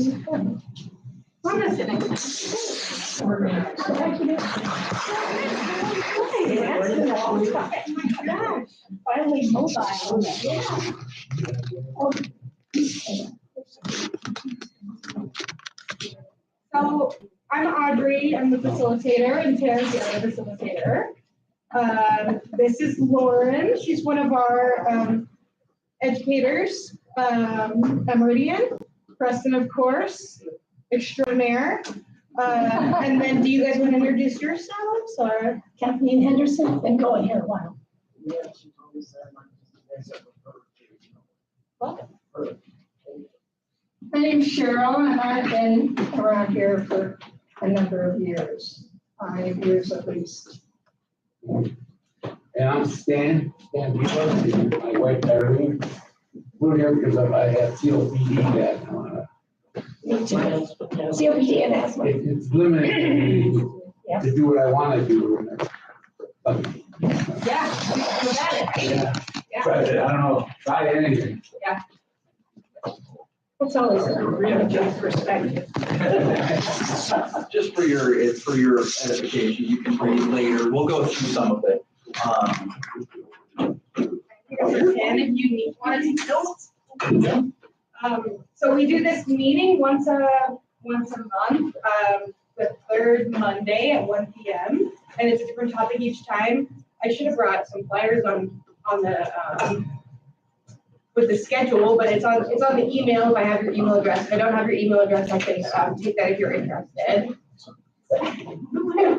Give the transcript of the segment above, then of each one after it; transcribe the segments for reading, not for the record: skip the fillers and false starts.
Finally mobile. So I'm Audrey, I'm the facilitator, and Tara's the other facilitator. This is Lauren, she's one of our educators, Meridian, Preston, of course, extraordinaire. And then do you guys want to introduce yourselves, or? Kathleen Henderson, been going here a while. Welcome. My name's Cheryl, and I've been around here for a number of years, 5 years at least. And I'm Stan Vivas, and my wife Darlene. We're here because I have COPD that Me too. COPD and asthma. it's limiting me Yeah. to do what I want to do. Yeah, you got it. Yeah. Yeah. Try it, I don't know, try anything. It's always a really good perspective. Just for your edification, you can read later. We'll go through some of it. And if you need one, so we do this meeting once a month, the third Monday at 1 p.m. and it's a different topic each time. I should have brought some flyers on the with the schedule, but it's on the email if I have your email address. If I don't have your email address, I can take that if you're interested.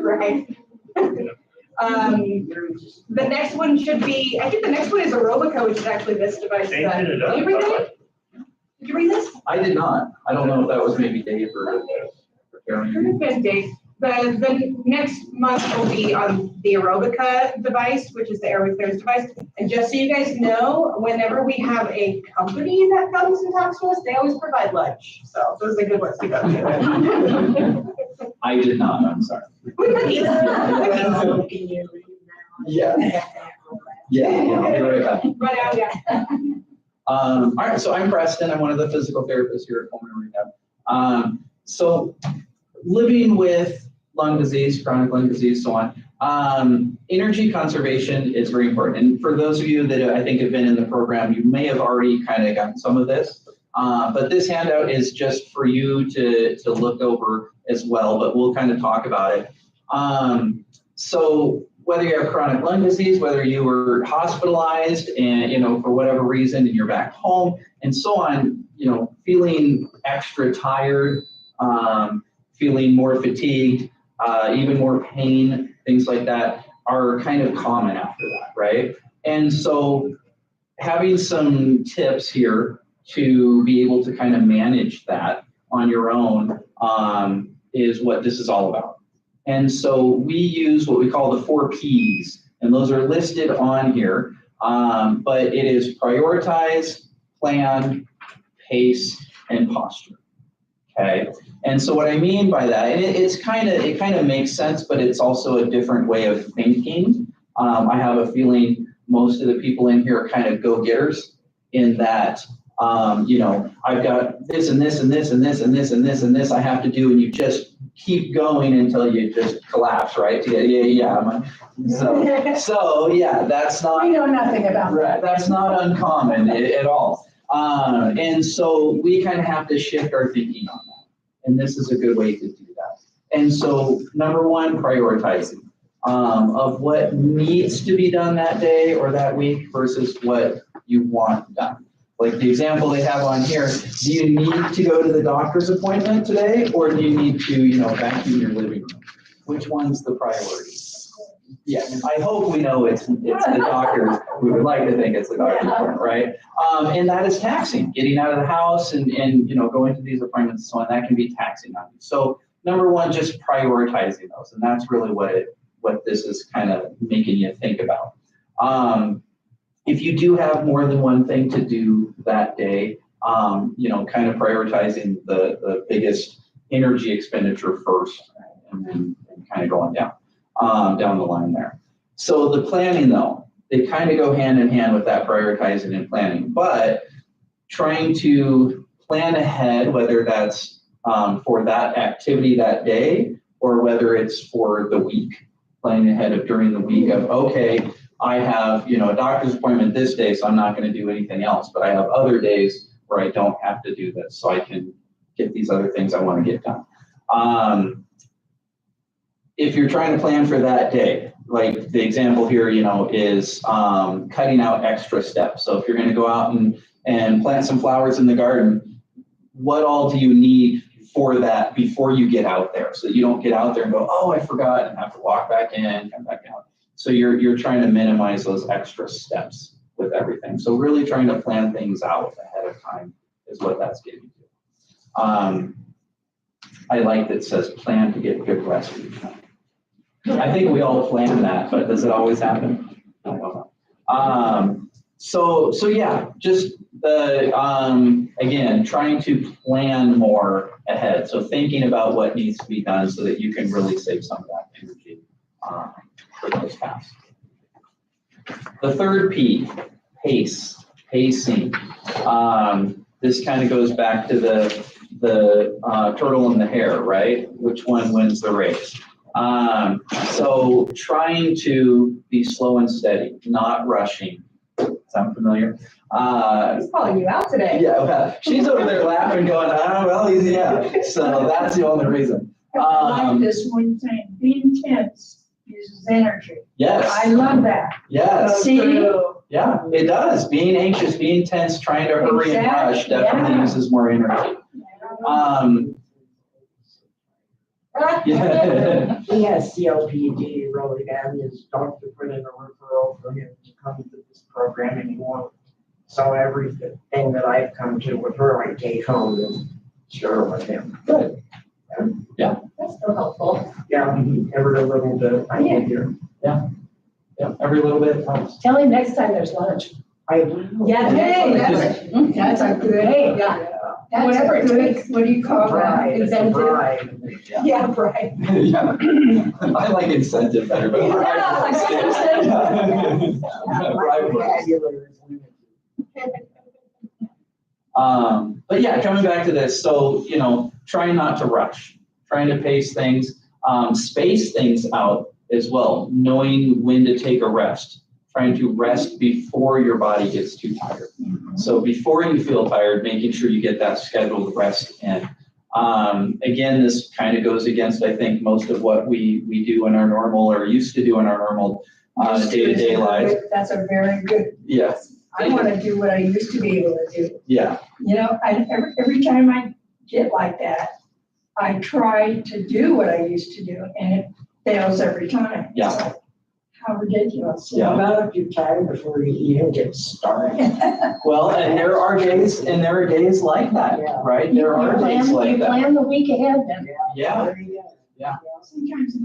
Right. The next one should be, I think the next one is Aerobica, which is actually this device. Did you read it? Did you read this? I did not. I don't know if that was maybe Dave or Karen. Could have been Dave. The next month will be on the Aerobica device, which is the Airway Clearance device. And just so you guys know, whenever we have a company that comes and talks to us, they always provide lunch. So those are good ones to go to. I did not, I'm sorry. Yeah. Yeah, I'll be right back. Right out, yeah. All right, so I'm Preston. I'm one of the physical therapists here at Pulmonary Rehab. So living with lung disease, chronic lung disease, so on, energy conservation is very important. And for those of you that I think have been in the program, you may have already kind of gotten some of this. But this handout is just for you to look over as well, but we'll kind of talk about it. So whether you have chronic lung disease, whether you were hospitalized and, for whatever reason, and you're back home and so on, feeling extra tired, feeling more fatigued, even more pain, things like that are kind of common after that, right? And so having some tips here to be able to kind of manage that on your own is what this is all about. And so we use what we call the 4 Ps, and those are listed on here, but it is prioritize, plan, pace, and posture. Okay, and so what I mean by that, and it kind of makes sense, but it's also a different way of thinking. I have a feeling most of the people in here are kind of go-getters in that, I've got this and this and this and this and this and this and this I have to do, and you just keep going until you just collapse, right? Yeah. So yeah, that's not. We know nothing about that. That's not uncommon at all. And so we kind of have to shift our thinking on that. And this is a good way to do that. And so number one, prioritizing of what needs to be done that day or that week versus what you want done. Like the example they have on here, do you need to go to the doctor's appointment today, or do you need to, vacuum your living room? Which one's the priority? Yeah, I hope we know it's the doctor's. We would like to think it's the doctor's appointment, right? And that is taxing. Getting out of the house and going to these appointments and so on, that can be taxing on you. So number one, just prioritizing those, and that's really what this is kind of making you think about. If you do have more than one thing to do that day, kind of prioritizing the biggest energy expenditure first, and then kind of going down the line there. So the planning, though, they kind of go hand in hand with that prioritizing and planning, but trying to plan ahead, whether that's for that activity that day, or whether it's for the week, planning ahead of during the week of, okay, I have, a doctor's appointment this day, so I'm not going to do anything else, but I have other days where I don't have to do this, so I can get these other things I want to get done. If you're trying to plan for that day, like the example here, is cutting out extra steps. So if you're going to go out and plant some flowers in the garden, what all do you need for that before you get out there, so that you don't get out there and go, oh, I forgot, and have to walk back in, come back out. So you're trying to minimize those extra steps with everything. So really trying to plan things out ahead of time is what that's getting to. I like that it says plan to get good rest each night. I think we all plan that, but does it always happen? I don't know. So yeah, just the, again, trying to plan more ahead. So thinking about what needs to be done so that you can really save some of that energy for those tasks. The third P, pacing. This kind of goes back to the turtle and the hare, right? Which one wins the race? So trying to be slow and steady, not rushing. Sound familiar? He's calling you out today. Yeah, well, she's over there laughing, going, yeah. So that's the only reason. I like this one thing, being tense uses energy. Yes. I love that. Yes. See? Yeah, it does. Being anxious, being tense, trying to hurry and rush Exactly, definitely yeah. uses more energy. Yeah. He has COPD really bad. His doctor put in a referral for him to come to this program and he won't. So everything that I've come to with her, I take home and share with him. Good. That's so helpful. Yeah, every little bit I can hear. Yeah, every little bit helps. Tell him next time there's lunch. I will. Yeah, Hey, that's a good, hey, That's whatever a it good, takes, what do you call that? Bride, it's a Inventive? bride. yeah, right. Yeah. I like incentive better, but. Yeah, I like incentive. Vocabulary is limited. But yeah, coming back to this, so, trying not to rush, trying to pace things, space things out as well, knowing when to take a rest, trying to rest before your body gets too tired. So before you feel tired, making sure you get that scheduled rest in. Again, this kind of goes against, I think, most of what we do in our normal or used to do in our normal day-to-day lives. That's a very good, Yes. I want to do what I used to be able to do. Yeah. Every time I get like that, I try to do what I used to do and it fails every time. Yeah. It's like, how ridiculous. Yeah. How about if you time before you even get started? Well, and there are days like that, Yeah. right? There are days You like that. plan the week ahead then. Yeah. There you go. Sometimes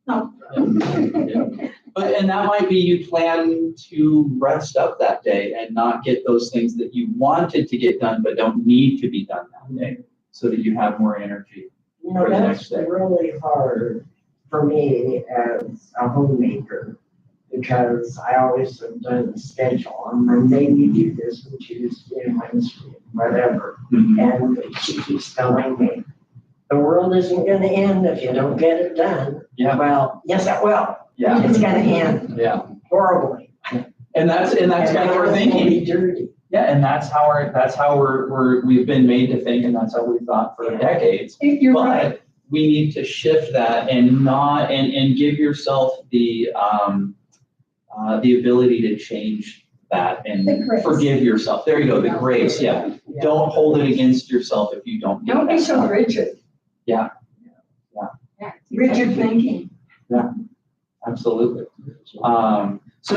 not. Yeah. But, and that might be you plan to rest up that day and not get those things that you wanted to get done but don't need to be done that day, so that you have more energy. For the next That's day. really hard for me as a homemaker because I always have done a schedule. On Monday you do this, and Tuesday and Wednesday, whatever. And she keeps telling me, the world isn't gonna end if you don't get it done. Yeah. Well, yes, it will. Yeah. It's gonna end Yeah. horribly. And that's kind of our thinking. Dirty. Yeah, and that's how we've been made to think, and that's how we've thought for decades. You're right. But we need to shift that and not and give yourself the ability to change that and The grace. forgive yourself. There you go, the grace. Yeah. Yeah. Don't hold it against yourself if you don't get Don't be that so done. rigid. Yeah. Rigid thinking. Absolutely. So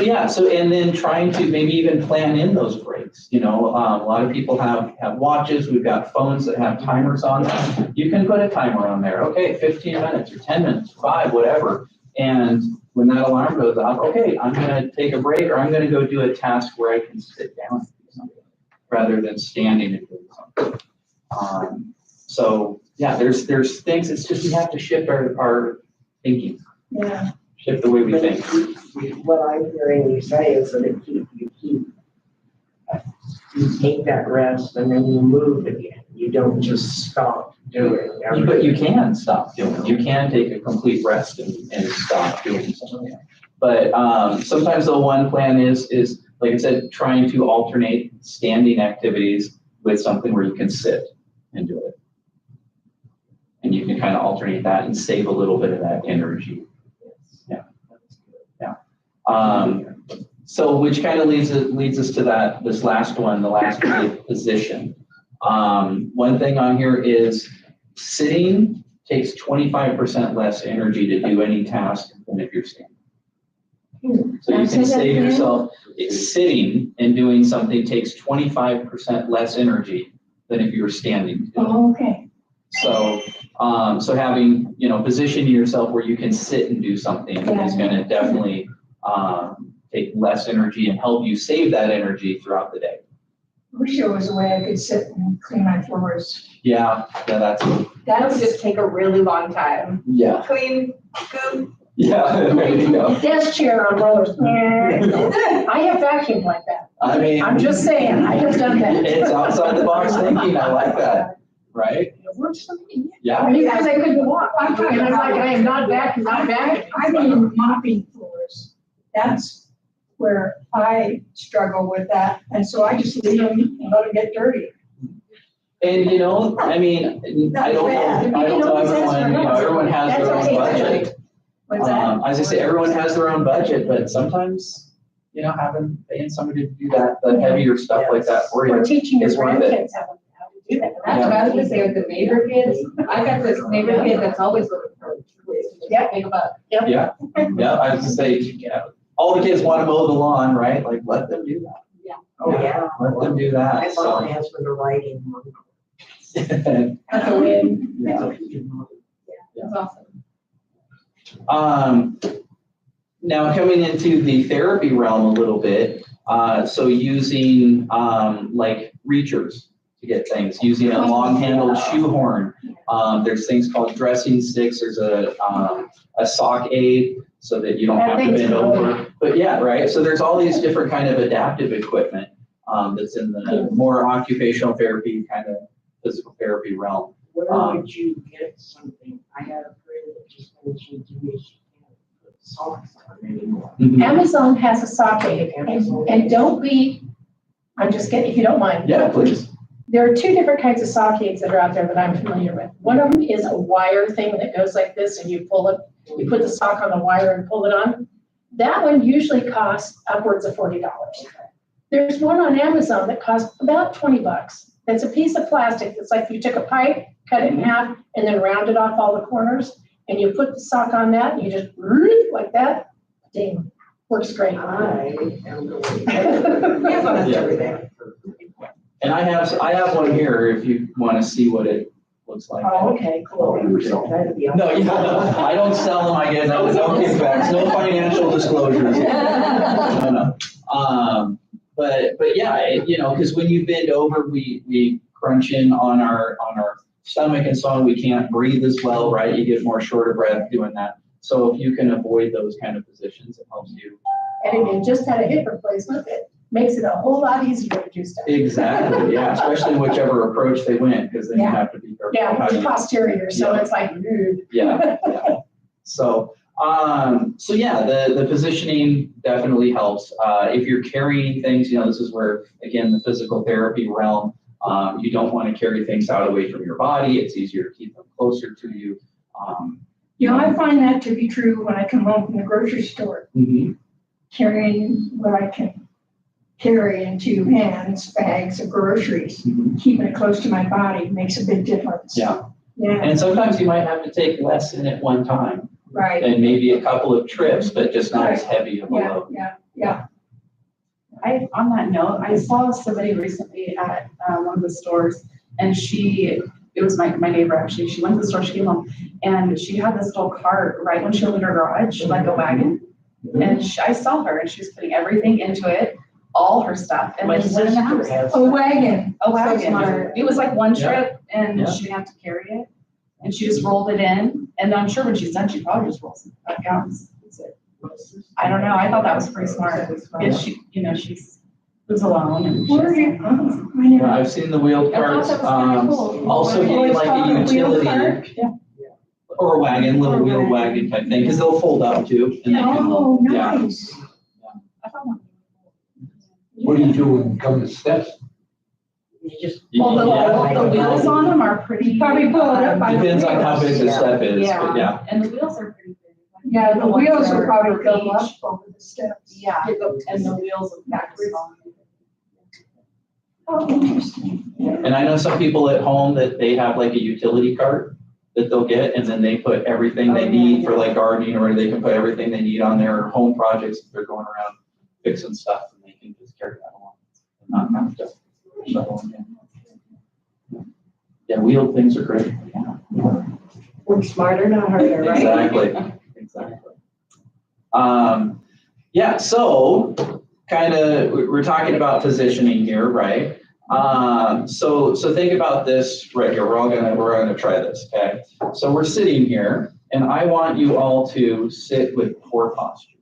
and then trying to maybe even plan in those breaks. A lot of people have watches. We've got phones that have timers on them. You can put a timer on there. Okay, 15 minutes or 10 minutes, 5, whatever. And when that alarm goes off, okay, I'm going to take a break or I'm going to go do a task where I can sit down and do something rather than standing and doing something. So yeah, there's things. It's just we have to shift our thinking. Yeah. Shift the way we But think. what I'm hearing you say is that you take that rest and then you move again. You don't just stop doing everything. But you can stop doing, you can take a complete rest and stop doing something. But sometimes the one plan is, like I said, trying to alternate standing activities with something where you can sit and do it. And you can kind of alternate that and save a little bit of that energy. Yeah. So which kind of leads us to this last one, the last position. One thing on here is sitting takes 25% less energy to do any task than if you're standing. So you can save yourself, sitting and doing something takes 25% less energy than if you were standing. Oh, okay. So, so having, position yourself where you can sit and do something is gonna definitely, take less energy and help you save that energy throughout the day. Wish there was a way I could sit and clean my floors. Yeah, That would just take a really long time. yeah, Clean, scoop. yeah, there you go. Desk chair on rollers. I have vacuumed like that. I mean, I'm just saying, I have done that. it's outside the box thinking, I like that, right? It works for me. Yeah, Because I couldn't walk. And I'm like, I am not back. I mean, mopping floors. That's where I struggle with that. And so I just leave them and let them get dirty. and I mean, I don't know everyone, everyone has their own budget. What's that? As I say, everyone has their own budget, but sometimes, paying somebody to do that, the heavier stuff like that for Or you. teaching your It's worth it. grandkids how to do that. That's what I was gonna say with the neighbor kids. I got this neighbor kid that's always looking for ways to Yep. think about. Yeah, I was gonna say, all the kids want to mow the lawn, right? Like, let them do that. Oh, yeah. Let them do that, I saw my so. husband writing. At the wind. Yeah. That's awesome. Now coming into the therapy realm a little bit, so using, like reachers to get things, using a long-handled shoehorn. There's things called dressing sticks. There's a sock aid so that you don't have to bend over. But yeah, right. So there's all these different kind of adaptive equipment that's in the more occupational therapy, kind of physical therapy realm. Where would you get something? I had a friend that just mentioned to me she can't put socks on anymore. Mhm. Amazon has a sock aid, and don't be, I'm just kidding, if you don't mind. Yeah, please. There are two different kinds of sock aids that are out there that I'm familiar with. One of them is a wire thing that goes like this and you pull it, you put the sock on the wire and pull it on. That one usually costs upwards of $40. There's one on Amazon that costs about $20. It's a piece of plastic. It's like you took a pipe, cut it in half, and then rounded off all the corners. And you put the sock on that, and you just like that. Ding, works great. I am going. Amazon has Yeah. everything. And I have one here if you want to see what it looks like. Oh, okay, cool. You were so proud to be on. No, I don't sell them, I get no kickbacks, no financial disclosures. No. But yeah, because when you bend over, we crunch in on our stomach and so on, we can't breathe as well, right? You get more shorter breath doing that. So if you can avoid those kind of positions, it helps you. And if you just had a hip replacement, it makes it a whole lot easier to do stuff. Exactly, yeah, especially whichever approach they went, because then you have to be careful. Yeah, how it's you- posterior, so Yeah. it's like, Yeah. So yeah, the positioning definitely helps. If you're carrying things, this is where, again, the physical therapy realm, you don't want to carry things out away from your body. It's easier to keep them closer to you. I find that to be true when I come home from the grocery store, Mhm. carrying what I can carry in 2 hands, bags of groceries. Mhm. Keeping it close to my body makes a big difference. Yeah, Yeah, and sometimes you might have to take less in at one time, right. and maybe a couple of trips, but just not as heavy of a Yeah, load. yeah. On that note, I saw somebody recently at one of the stores, and it was my neighbor actually, she went to the store, she came home, and she had this little cart right when she opened her garage, like a wagon. And I saw her, and she was putting everything into it, all her stuff, and My then went in the house. sister has. A wagon. A wagon. smart. It was like one Yeah. trip, and Yeah. she didn't have to carry it, and she just rolled it in, and I'm sure when she's done, she probably just rolls it back out. I don't know, I thought that was pretty smart, because she's who's alone and. Where are you? Oh, I Yeah, never. I've seen the wheeled I thought carts, that was kinda cool. also Oh, getting it's like called a a wheel utility cart? Yeah. or a wagon, little wheeled wagon type thing, because they'll fold up too. And they can, Oh, yeah. nice. I thought one. What do you do when you come to steps? You just. Well, Yeah. the wheels on them are pretty. Probably pull it up by the Depends on how big the step is, but yeah. Yeah, and the wheels are pretty big. Yeah, the ones wheels that will are probably go beige. up over the steps. Yeah, and the wheels are backwards. Oh, interesting. And I know some people at home that they have like a utility cart that they'll get, and then they put everything they need for like gardening, or they can put everything they need on their home projects if they're going around fixing stuff, and they can just carry that along and not have to shuttle them in. Yeah, wheeled things are great. Work smarter, not harder, right? Exactly. Yeah, so kind of, we're talking about positioning here, right? So think about this right here. We're gonna try this, okay? So we're sitting here, and I want you all to sit with poor posture.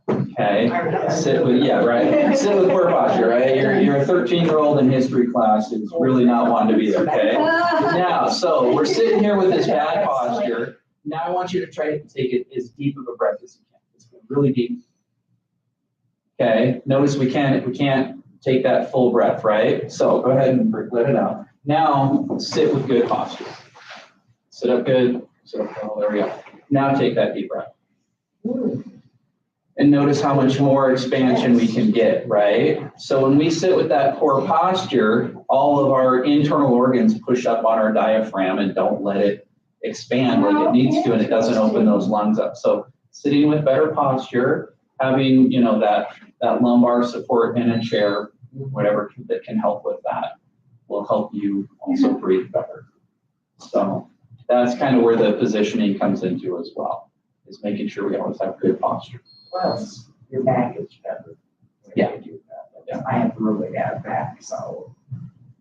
Okay? Sit with, yeah, right. Sit with poor posture, right? You're a 13-year-old in history class who's really not wanting to be there, okay? Now, so we're sitting here with this bad posture. Now I want you to try to take it as deep of a breath as you can. It's really deep. Okay, notice we can't take that full breath, right? So go ahead and let it out. Now sit with good posture. Sit up good, sit up well, there we go. Now take that deep breath. And notice how much more expansion we can get, right? So when we sit with that poor posture, all of our internal organs push up on our diaphragm and don't let it expand like it needs to, and it doesn't open those lungs up. So sitting with better posture, having, that lumbar support in a chair, whatever that can help with that, will help you also breathe better. So that's kind of where the positioning comes into as well, is making sure we always have good posture. Plus, your back is better. when Yeah. you do that. Yeah, I have really bad back, so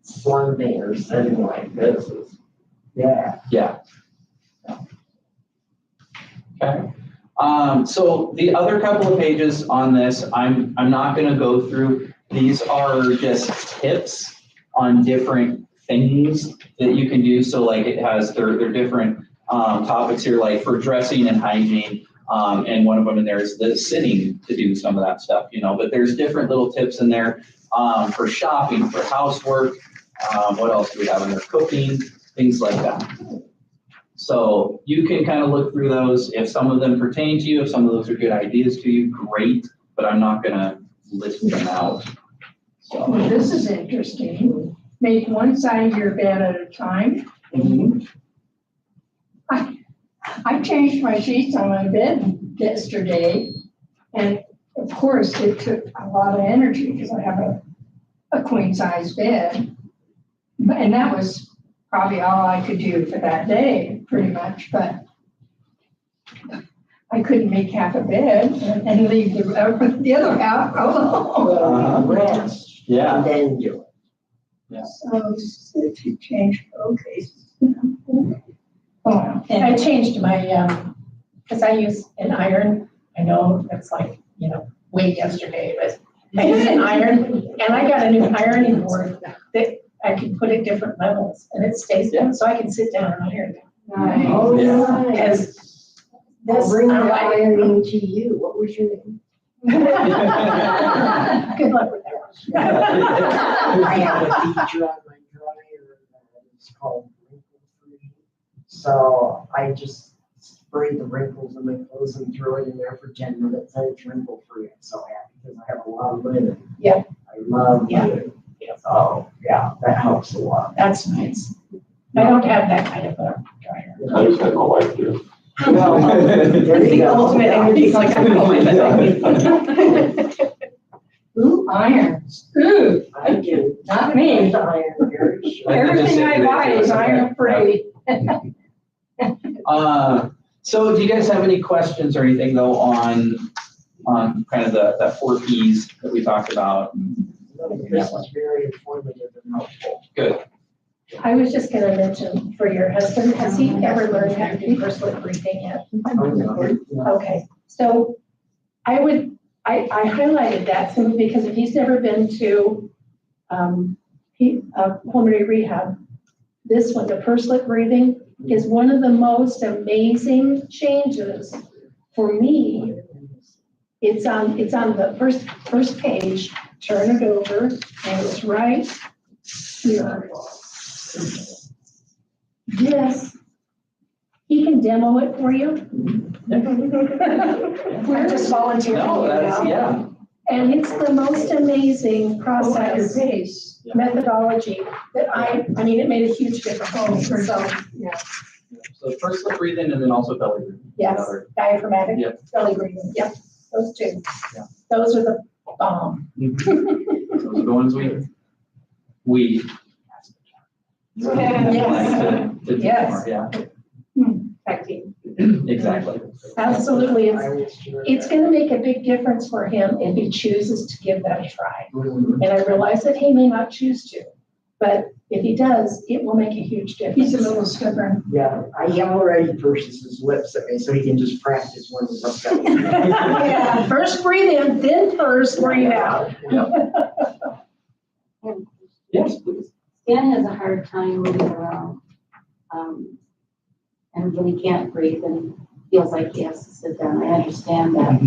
slumping or sitting like this is, yeah. Yeah. Okay. So the other couple of pages on this, I'm not gonna go through. These are just tips on different things that you can do. So like it has, they're different topics here, like for dressing and hygiene. And one of them in there is the sitting to do some of that stuff, but there's different little tips in there for shopping, for housework. What else do we have in there? Cooking, things like that. So you can kind of look through those. If some of them pertain to you, if some of those are good ideas to you, great, but I'm not gonna list them out. Well, So. this is interesting. Make one side of your bed at a time. I changed my sheets on my bed yesterday, and of course, it took a lot of energy because I have a queen size bed. And that was probably all I could do for that day, pretty much, but I couldn't make half a bed and leave the other half alone. Rest, Yeah. and then do it. So if you change pillowcases. Oh, I changed my, because I use an iron. I know it's like, way yesterday, but I use an iron, and I got a new ironing board that I can put at different levels, and it stays down, so I can sit down and iron. Oh, Yeah. nice. Because I'll this, bring I that like. ironing to you. What was your name? Good luck with that. I have a feature on my dryer it's called wrinkle free. So I just spray the wrinkles in my clothes and throw it in there for 10 minutes and it's wrinkle free. I'm so happy because I have a lot of linen. Yeah. I love Yeah. linen. So yeah, that helps a lot. That's nice. I don't have that kind of a dryer. I just had my wife do. Well, there you The go. ultimate energy, like I'm going. Ooh, irons. Ooh, I do. not me. Iron very sure. Everything I buy is iron free. So do you guys have any questions or anything though on kind of that 4 Ps that we talked about? This is very informative and helpful. Good. I was just gonna mention for your husband, has he ever learned how to do personal breathing yet? Okay, so I would I highlighted that simply because if he's never been to, pulmonary rehab, this one, the pursed lip breathing, is one of the most amazing changes for me. It's on the first page, turn it over, and it's right here. This, he can demo it for you. We're just volunteering. No, that's, yeah. And it's the most amazing Go at your process, pace. methodology that I mean, it made a huge difference. So, So first lip breathing and then also belly breathing. yes, diaphragmatic, Yep. belly breathing, yep, those two. Yeah. Those are the bomb. Those are the ones we like to do Yes. more, yeah, Tag team. exactly. Absolutely, I was sure it's that- gonna make a big difference for him if he chooses to give that a try. Mhm. And I realize that he may not choose to, but if he does, it will make a huge difference. He's a little stubborn. Yeah, he already purses his lips at me, so he can just practice when he's up there. Yeah, first breathe in, then first breathe out. Yes, please. Stan has a hard time moving around. And when he can't breathe and feels like he has to sit down, I understand that.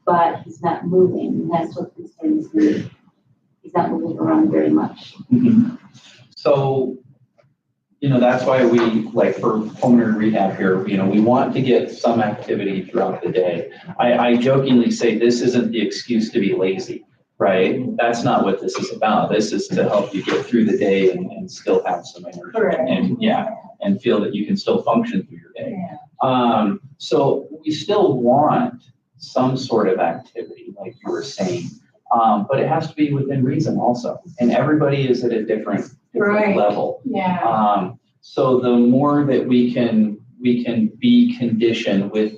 But he's not moving, and that's what concerns me. He's not moving around very much. So, that's why we, like for pulmonary rehab here, we want to get some activity throughout the day. I jokingly say this isn't the excuse to be lazy, right? That's not what this is about. This is to help you get through the day and still have some energy. Correct. And feel that you can still function through your day. So we still want some sort of activity, like you were saying, but it has to be within reason also. And everybody is at a different Right. level. Yeah. So the more that we can be conditioned with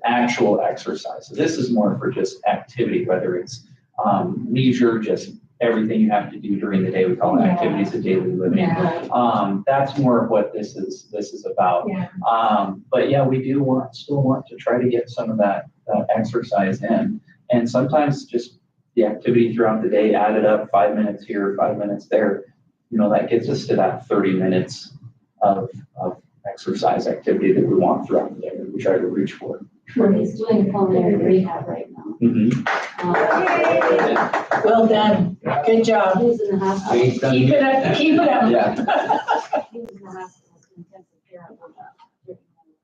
actual exercise. So this is more for just activity, whether it's leisure, just everything you have to do during the day. We call it Yeah. activities of daily living. Yeah. That's more of what this is about. Yeah. But yeah, we do still want to try to get some of that exercise in. And sometimes just the activity throughout the day added up, 5 minutes here, 5 minutes there, that gets us to that 30 minutes of exercise activity that we want throughout the day, that we try to reach for. Well, he's doing pulmonary rehab right now. Well done. Good job. He was in the hospital. He's done- Keep it up, keep it up. Yeah. He was in the hospital with intensive care during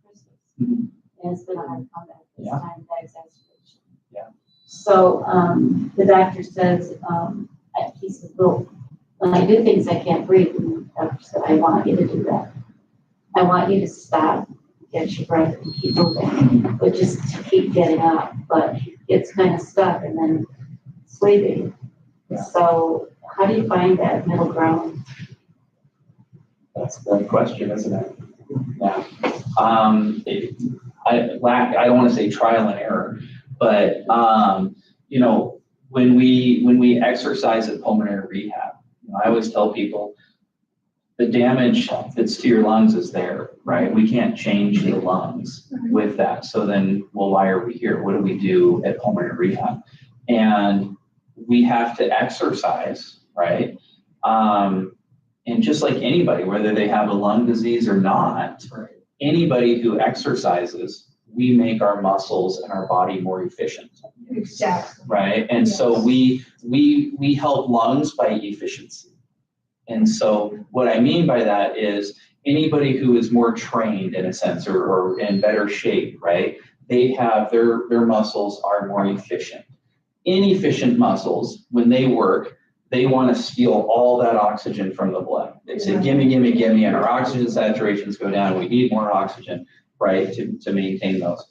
Christmas. Mhm. And it's been a hard comeback this Yeah. time, that exacerbation. Yeah. So, the doctor says, he said, well, when I do things I can't breathe, and the doctor said, I want you to do that. I want you to stop, get your breath and keep moving, but just to keep getting up, but it's kind of stuck and then sleeping. Yeah. So how do you find that middle ground? That's the question, isn't it? Yeah. I don't want to say trial and error, but, when we exercise at pulmonary rehab, I always tell people the damage that's to your lungs is there, right? We can't change the lungs with that. So then, well, why are we here? What do we do at pulmonary rehab? And we have to exercise, right? And just like anybody, whether they have a lung disease or not, anybody who exercises, we make our muscles and our body more efficient. Exactly. Right? And so we help lungs by efficiency. And so what I mean by that is anybody who is more trained in a sense or in better shape, right? They have their muscles are more efficient. Inefficient muscles, when they work, they want to steal all that oxygen from the blood. They say, gimme, gimme, gimme, and our oxygen saturations go down. We need more oxygen, right, to maintain those.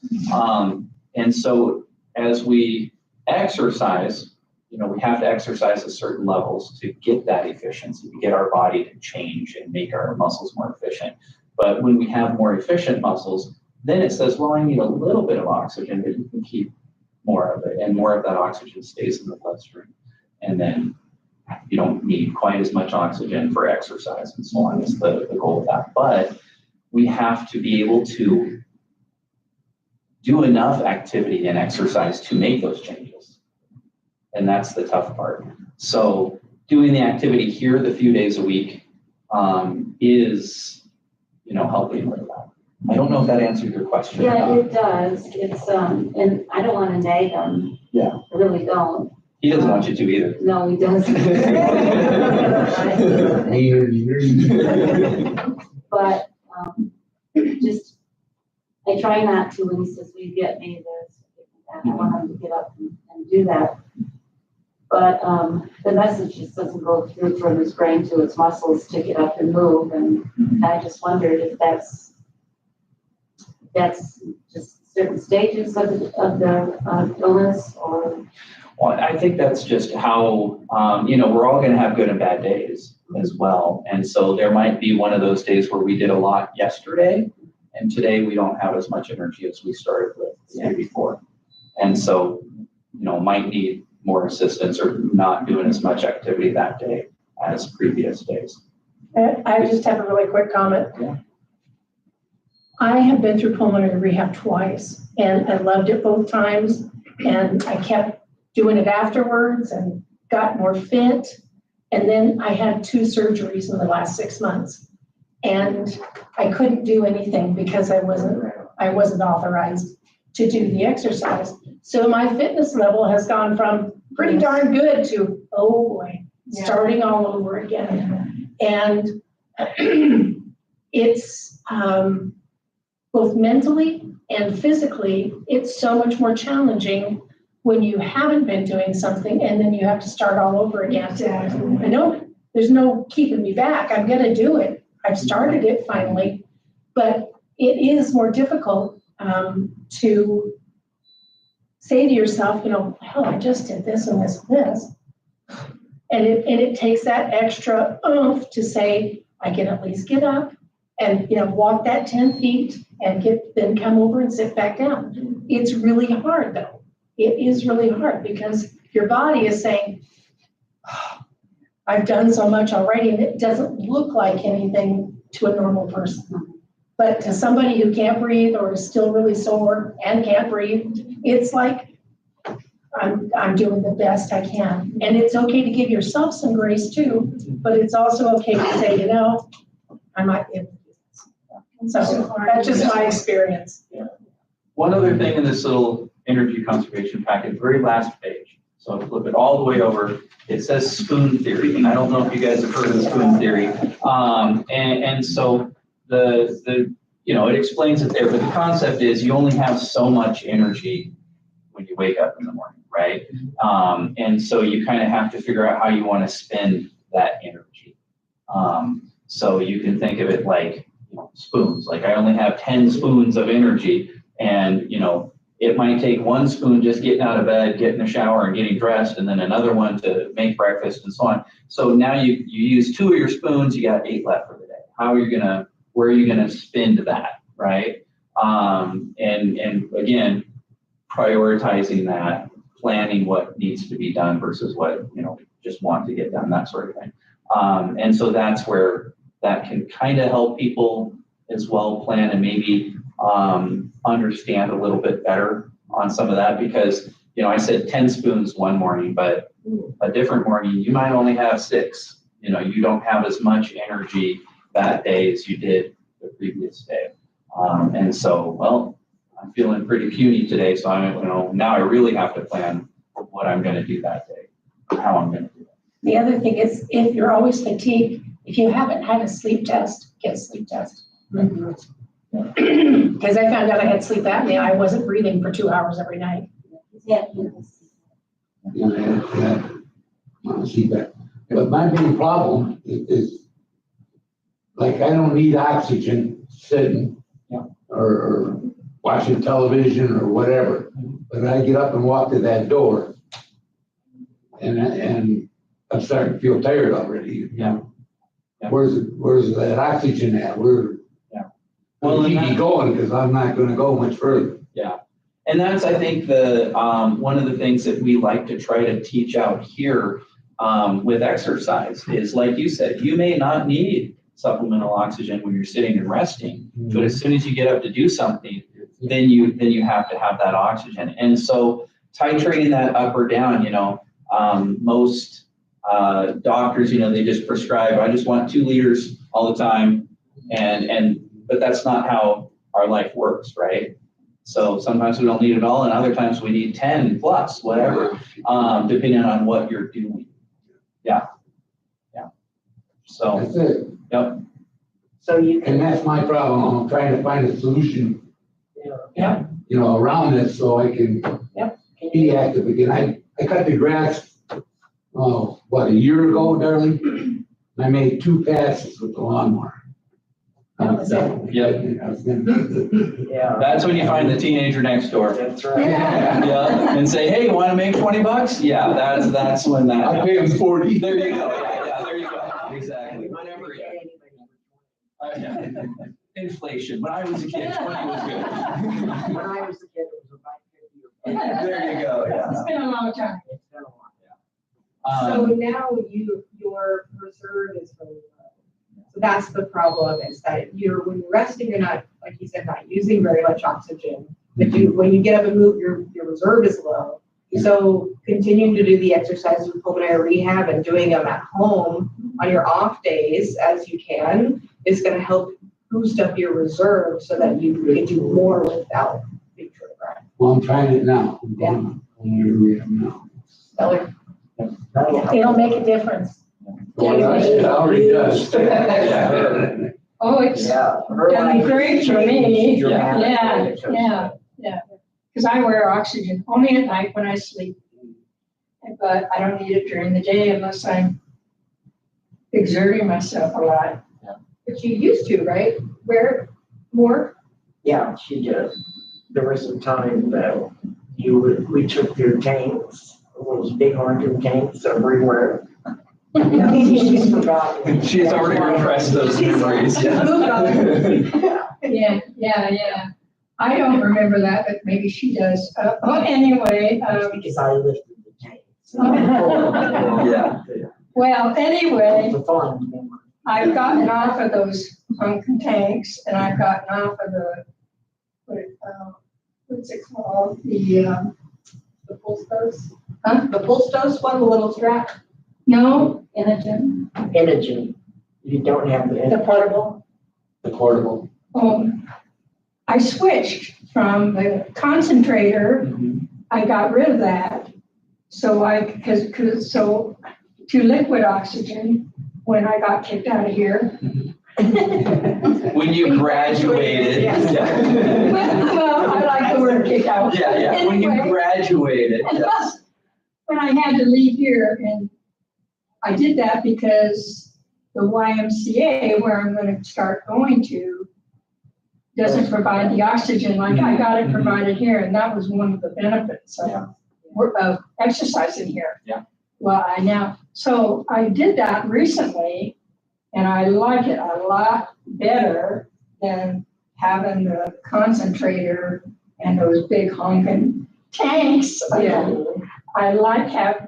And so as we exercise, we have to exercise at certain levels to get that efficiency, to get our body to change and make our muscles more efficient. But when we have more efficient muscles, then it says, well, I need a little bit of oxygen, but you can keep more of it, and more of that oxygen stays in the bloodstream. And then you don't need quite as much oxygen for exercise and so on is the goal of that. But we have to be able to do enough activity and exercise to make those changes. And that's the tough part. So doing the activity here the few days a week is, helping with that. I don't know if that answered your question. Yeah, it does. It's, and I don't want to nag him. Yeah. I really don't. He doesn't want you to either. No, he doesn't. But, just, I try not to when he says, will you get me this? I want him to get up and do that. But, the message just doesn't go through from his brain to his muscles to get up and move. And I just wondered if that's just certain stages of the illness, or? Well, I think that's just how, we're all gonna have good and bad days as well. And so there might be one of those days where we did a lot yesterday, and today we don't have as much energy as we started with the day before. And so, might need more assistance or not doing as much activity that day as previous days. I just have a really quick comment. Yeah. I have been through pulmonary rehab twice, and I loved it both times, and I kept doing it afterwards and got more fit. And then I had 2 surgeries in the last 6 months, and I couldn't do anything because I wasn't authorized to do the exercise. So my fitness level has gone from pretty darn good to, oh boy, starting all over again. And it's both mentally and physically, it's so much more challenging when you haven't been doing something and then you have to start all over again. I know there's no keeping me back. I'm gonna do it. I've started it finally, but it is more difficult to say to yourself, hell, I just did this and this and this. And it takes that extra oomph to say, I can at least get up and, walk that 10 feet and then come over and sit back down. It's really hard though. It is really hard because your body is saying, oh, I've done so much already, and it doesn't look like anything to a normal person. But to somebody who can't breathe or is still really sore and can't breathe, it's like, I'm doing the best I can. And it's okay to give yourself some grace too, but it's also okay to say, I might be able to do this. So that's just my experience. Yeah. One other thing in this little energy conservation packet, very last page. So flip it all the way over. It says spoon theory, and I don't know if you guys have heard of spoon theory. And so it explains it there, but the concept is you only have so much energy when you wake up in the morning, right? And so you kind of have to figure out how you want to spend that energy. So you can think of it like spoons. Like I only have 10 spoons of energy, and it might take 1 spoon just getting out of bed, getting a shower and getting dressed, and then another one to make breakfast and so on. So now you use 2 of your spoons, you got 8 left for the day. Where are you gonna spend that, right? And again, prioritizing that, planning what needs to be done versus what, just want to get done, that sort of thing. And so that's where that can kind of help people as well plan and maybe understand a little bit better on some of that, because, I said 10 spoons one morning, but a different morning, you might only have 6. You don't have as much energy that day as you did the previous day. And so, well, I'm feeling pretty puny today, so now I really have to plan what I'm going to do that day, how I'm going to do it. The other thing is, if you're always fatigued, if you haven't had a sleep test, get a sleep test. Because I found out I had sleep apnea. I wasn't breathing for 2 hours every night. Yeah. But my main problem is like, I don't need oxygen sitting or watching television or whatever, but I get up and walk to that door and I'm starting to feel tired already. Yeah. Where's that oxygen at? Where's keep me going, because I'm not going to go much further. Yeah. And that's, I think, the one of the things that we like to try to teach out here with exercise is, like you said, you may not need supplemental oxygen when you're sitting and resting, but as soon as you get up to do something, then you have to have that oxygen. And so titrating that up or down, most doctors, they just prescribe, I just want 2 liters all the time. But that's not how our life works, right? So sometimes we don't need it all, and other times we need 10 plus, whatever, depending on what you're doing. Yeah. So, That's it. yep. So you And can, that's my problem. I'm trying to find a solution, around this so I can be active again. I cut the grass, a year ago, darling? I made 2 passes with the lawnmower. That was it. yeah, That's when you find the teenager next door. that's right. Yeah, and say, hey, want to make $20? Yeah, that's when that. I pay them 40. There you go. Yeah, there you go. Exactly. Whatever. Yeah. Inflation. When I was a kid, 20 was good. When I was a kid, it was about 50 or There you go. Yeah. It's been a long time. It's been a while. So now your reserve is really low. So that's the problem, is that when you're resting, you're not, like you said, not using very much oxygen. But when you get up and move, your reserve is low. So continuing to do the exercises with pulmonary rehab and doing them at home on your off days as you can is going to help boost up your reserve so that you can do more without being short of breath. Well, I'm trying it now. I'm going to now. Stellar. It'll make a difference. Well, it already does. Oh, it's Yeah. done great for me. Dramatic. Yeah. Because I wear oxygen only at night when I sleep. But I don't need it during the day unless I'm exerting myself a lot. But you used to, right? Wear more? Yeah, she did. There was a time that we took your tanks, those big honking tanks everywhere. She's forgotten. She's already repressed those memories. Yeah. I don't remember that, but maybe she does. Anyway, Because I lifted the tanks. Yeah. well, anyway, It's a fun memory. I've gotten off of those pumpkin tanks and I've gotten off of what's it called? The Pulstos? Huh? The Pulstos one, the little strap? No, Inogen, Imaging, you don't have the the, portable. The portable. I switched from the concentrator. I got rid of that. So to liquid oxygen when I got kicked out of here. When you graduated. Yeah. Well, I like the word kicked out. Yeah. When you Anyway. graduated. Yes. When I had to leave here, and I did that because the YMCA, where I'm going to start going to, doesn't provide the oxygen like I got it provided here, and that was one of the benefits of exercising here. Yeah. Well, so I did that recently, and I like it a lot better than having the concentrator and those big honking tanks. Yeah.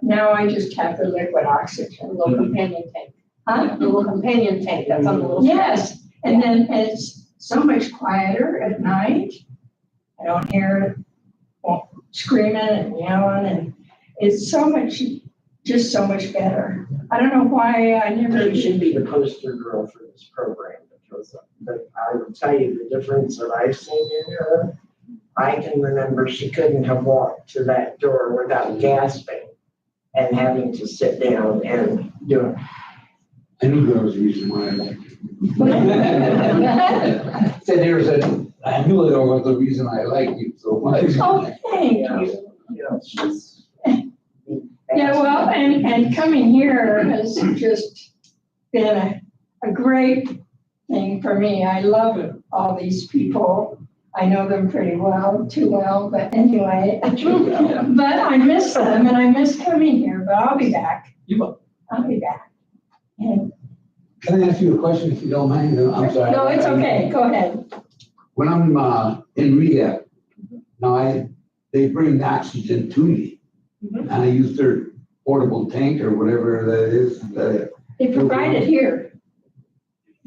Now I just have the liquid oxygen. A little companion tank. Huh? The little companion tank that's on the little. Yes, and then it's so much quieter at night. I don't hear screaming and yelling, and it's just so much better. I don't know why I never. you should be the poster girl for this program, because but I will tell you the difference that I've seen in her. I can remember she couldn't have walked to that door without gasping and having to sit down and do it. I knew there was a reason why I liked it. I knew there was a reason I liked you so much. Oh, thank Yeah. you. It's just. Yeah, well, and coming here has just been a great thing for me. I love all these people. I know them pretty well, too well, but anyway. But I miss them and I miss coming here, but I'll be back. You will. I'll be back. And- Can I ask you a question if you don't mind? I'm sorry. No, it's okay, go ahead. When I'm in rehab, now they bring oxygen to me. And I use their portable tank or whatever that is. They provide it here.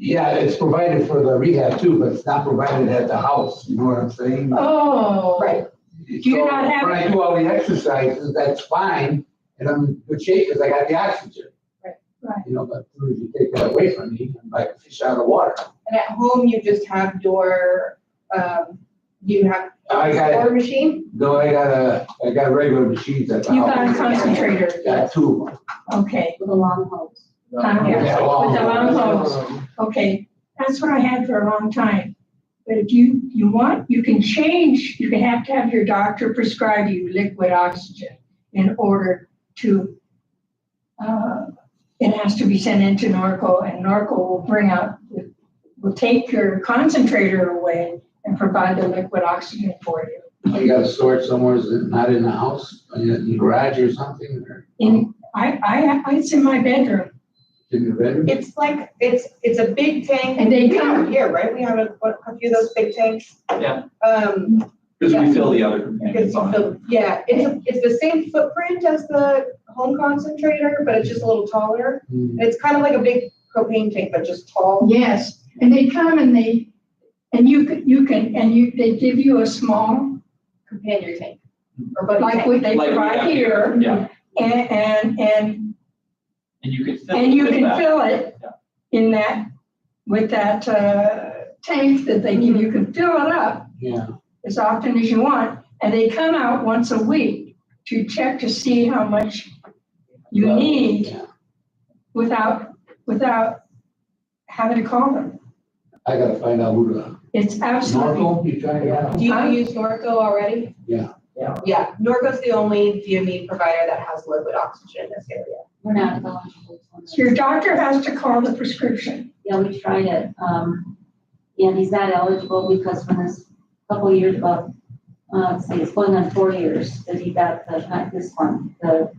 Yeah, it's provided for the rehab too, but it's not provided at the house, you know what I'm saying? Oh. Right. you So not have- when I do all the exercises, that's fine, and I'm in good shape because I got the oxygen. Right. You know, but as soon as you take that away from me, I'm like a fish out of water. And at home, you just have your, you have I got- your machine? No, I got regular machines at the You house. got a concentrator, Got two of them. okay. With a long hose. Yeah, long With the long hose, okay, that's what I had for a long time. But if you want, you can change, you can have to have your doctor prescribe you liquid oxygen in order to, it has to be sent into Norco, and Norco will will take your concentrator away and provide the liquid oxygen for you. You gotta store it somewhere, is it not in the house, in the garage or something, or It's in my bedroom. in your bedroom? It's like, it's a big tank. And they We have come- it here, right? We have a few of those big tanks. Yeah. Because we fill the other components on it. Yeah, it's the same footprint as the home concentrator, but it's just a little taller. Hmm. It's kind of like a big propane tank, but just tall. Yes, and they come and they give you a small, Companion tank. Or buddy like tank. what they Like we provide have here. Yeah, And and you can fill. you with can that. fill it in that, with that, tank that they give, you can fill it up Yeah, as often as you want. And they come out once a week to check to see how much you need yeah. without having to call them. I gotta find out who the, It's absolutely, Norco, you trying to get? Do you use Norco already? Yeah. Yeah, Norco's the only DME provider that has liquid oxygen in this area. We're not eligible. for that. your doctor has to call the prescription. Yeah, we tried it, and he's not eligible because when this couple years ago, let's see, it's going on 4 years that he got not this one, the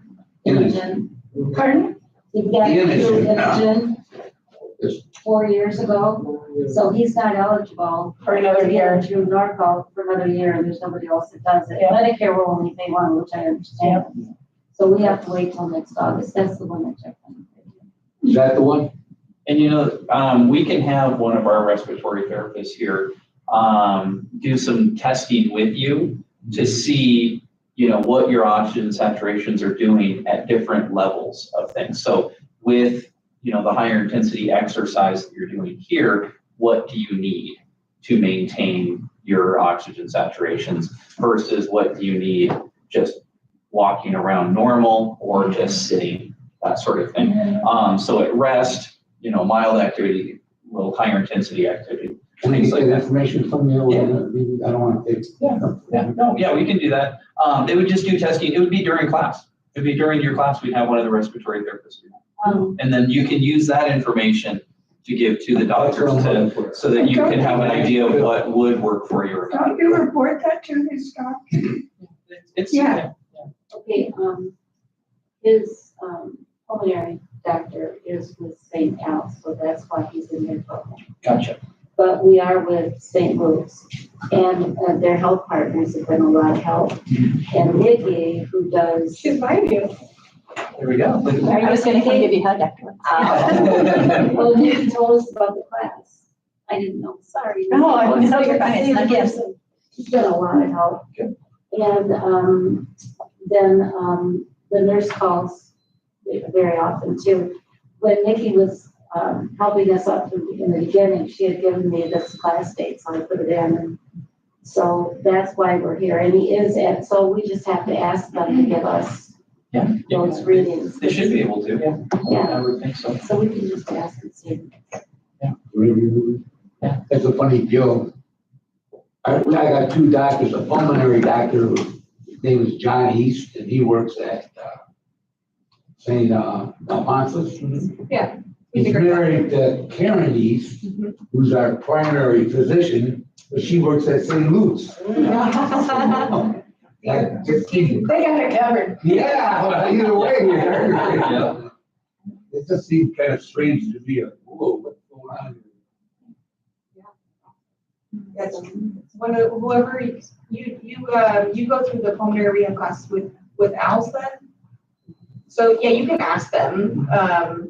Imogen. Pardon? He got the Imogen, Imogen Yes. 4 years ago, so he's not eligible. For another year. Through Norco for another year, and there's nobody else that does it. Yeah. Medicare will only pay one, which I understand. So we have to wait till next August. That's the one that checked on. Is that the one? And we can have one of our respiratory therapists here, do some testing with you to see, what your oxygen saturations are doing at different levels of things. So with, the higher intensity exercise that you're doing here, what do you need to maintain your oxygen saturations versus what do you need just walking around normal or just sitting, that sort of thing. So at rest, mild activity, a little higher intensity activity. Can I Things get like that that. information from you? I don't wanna take. Yeah, we can do that. They would just do testing. It would be during class. It'd be during your class, we'd have one of the respiratory therapists. And then you can use that information to give to the doctors so that you can have an idea of what would work for you. Don't you report that to his doctor? It's, Yeah. Okay, his, pulmonary doctor is with St. Al's, so that's why he's in their program. Gotcha. But we are with St. Luke's, and their health partners have been a lot of help. And Nikki, who does. She's behind you. There we go. I was gonna come give you a hug afterwards. Well, Nikki told us about the class. I didn't know, sorry. No, you're fine. It's not Yes. She's been a lot of help. Good. And, then, the nurse calls very often too. When Nikki was, helping us up in the beginning, she had given me this class date, so I put it in. And so that's why we're here. And he is at, so we just have to ask them to give us Yeah. those readings. They should be able to, yeah. Yeah. I would think so. So we can just ask and see. Yeah. That's a funny deal. I got two doctors, a pulmonary doctor, his name is John East, and he works at, St. Alphonsus. Yeah. He's married to Karen East, who's our primary physician, but she works at St. Luke's. Like, just keep- They got it covered. Yeah, well, either way, Yeah. it just seemed kind of strange to me, like, whoa, what's going on here? That's whoever you go through the pulmonary rehab class with Al's then? So, yeah, you can ask them.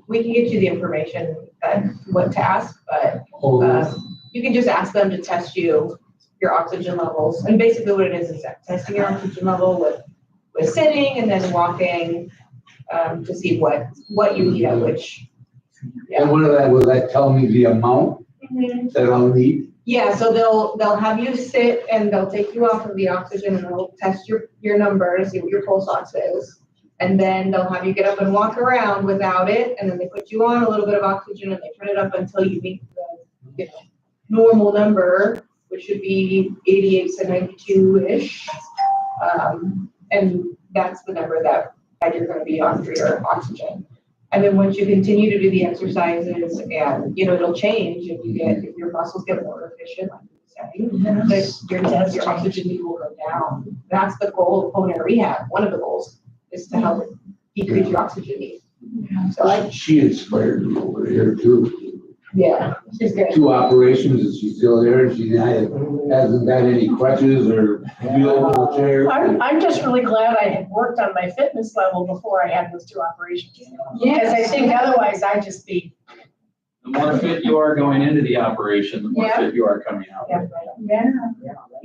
We can get you the information what to ask, but you can just ask them to test your oxygen levels. And basically what it is testing your oxygen level with sitting and then walking, to see what you need at which. And will that tell me the amount that I'll need? Yeah, so they'll have you sit and they'll take you off of the oxygen and they'll test your numbers, see what your pulse ox is. And then they'll have you get up and walk around without it, and then they put you on a little bit of oxygen and they turn it up until you meet the normal number, which should be 88 to 92-ish. And that's the number that you're gonna be on for your oxygen. And then once you continue to do the exercises and, it'll change if your muscles get more efficient, like you were saying, your oxygen need will go down. That's the goal of pulmonary rehab. One of the goals is to help decrease your oxygen need. So, She inspired me over here too. yeah, she's good. 2 operations and she's still there and she hasn't got any crutches or wheelchair. I'm just really glad I had worked on my fitness level before I had those 2 operations. Because I think otherwise I'd just be. The more fit you are going into the operation, the more Yeah. fit you are coming out. Yeah.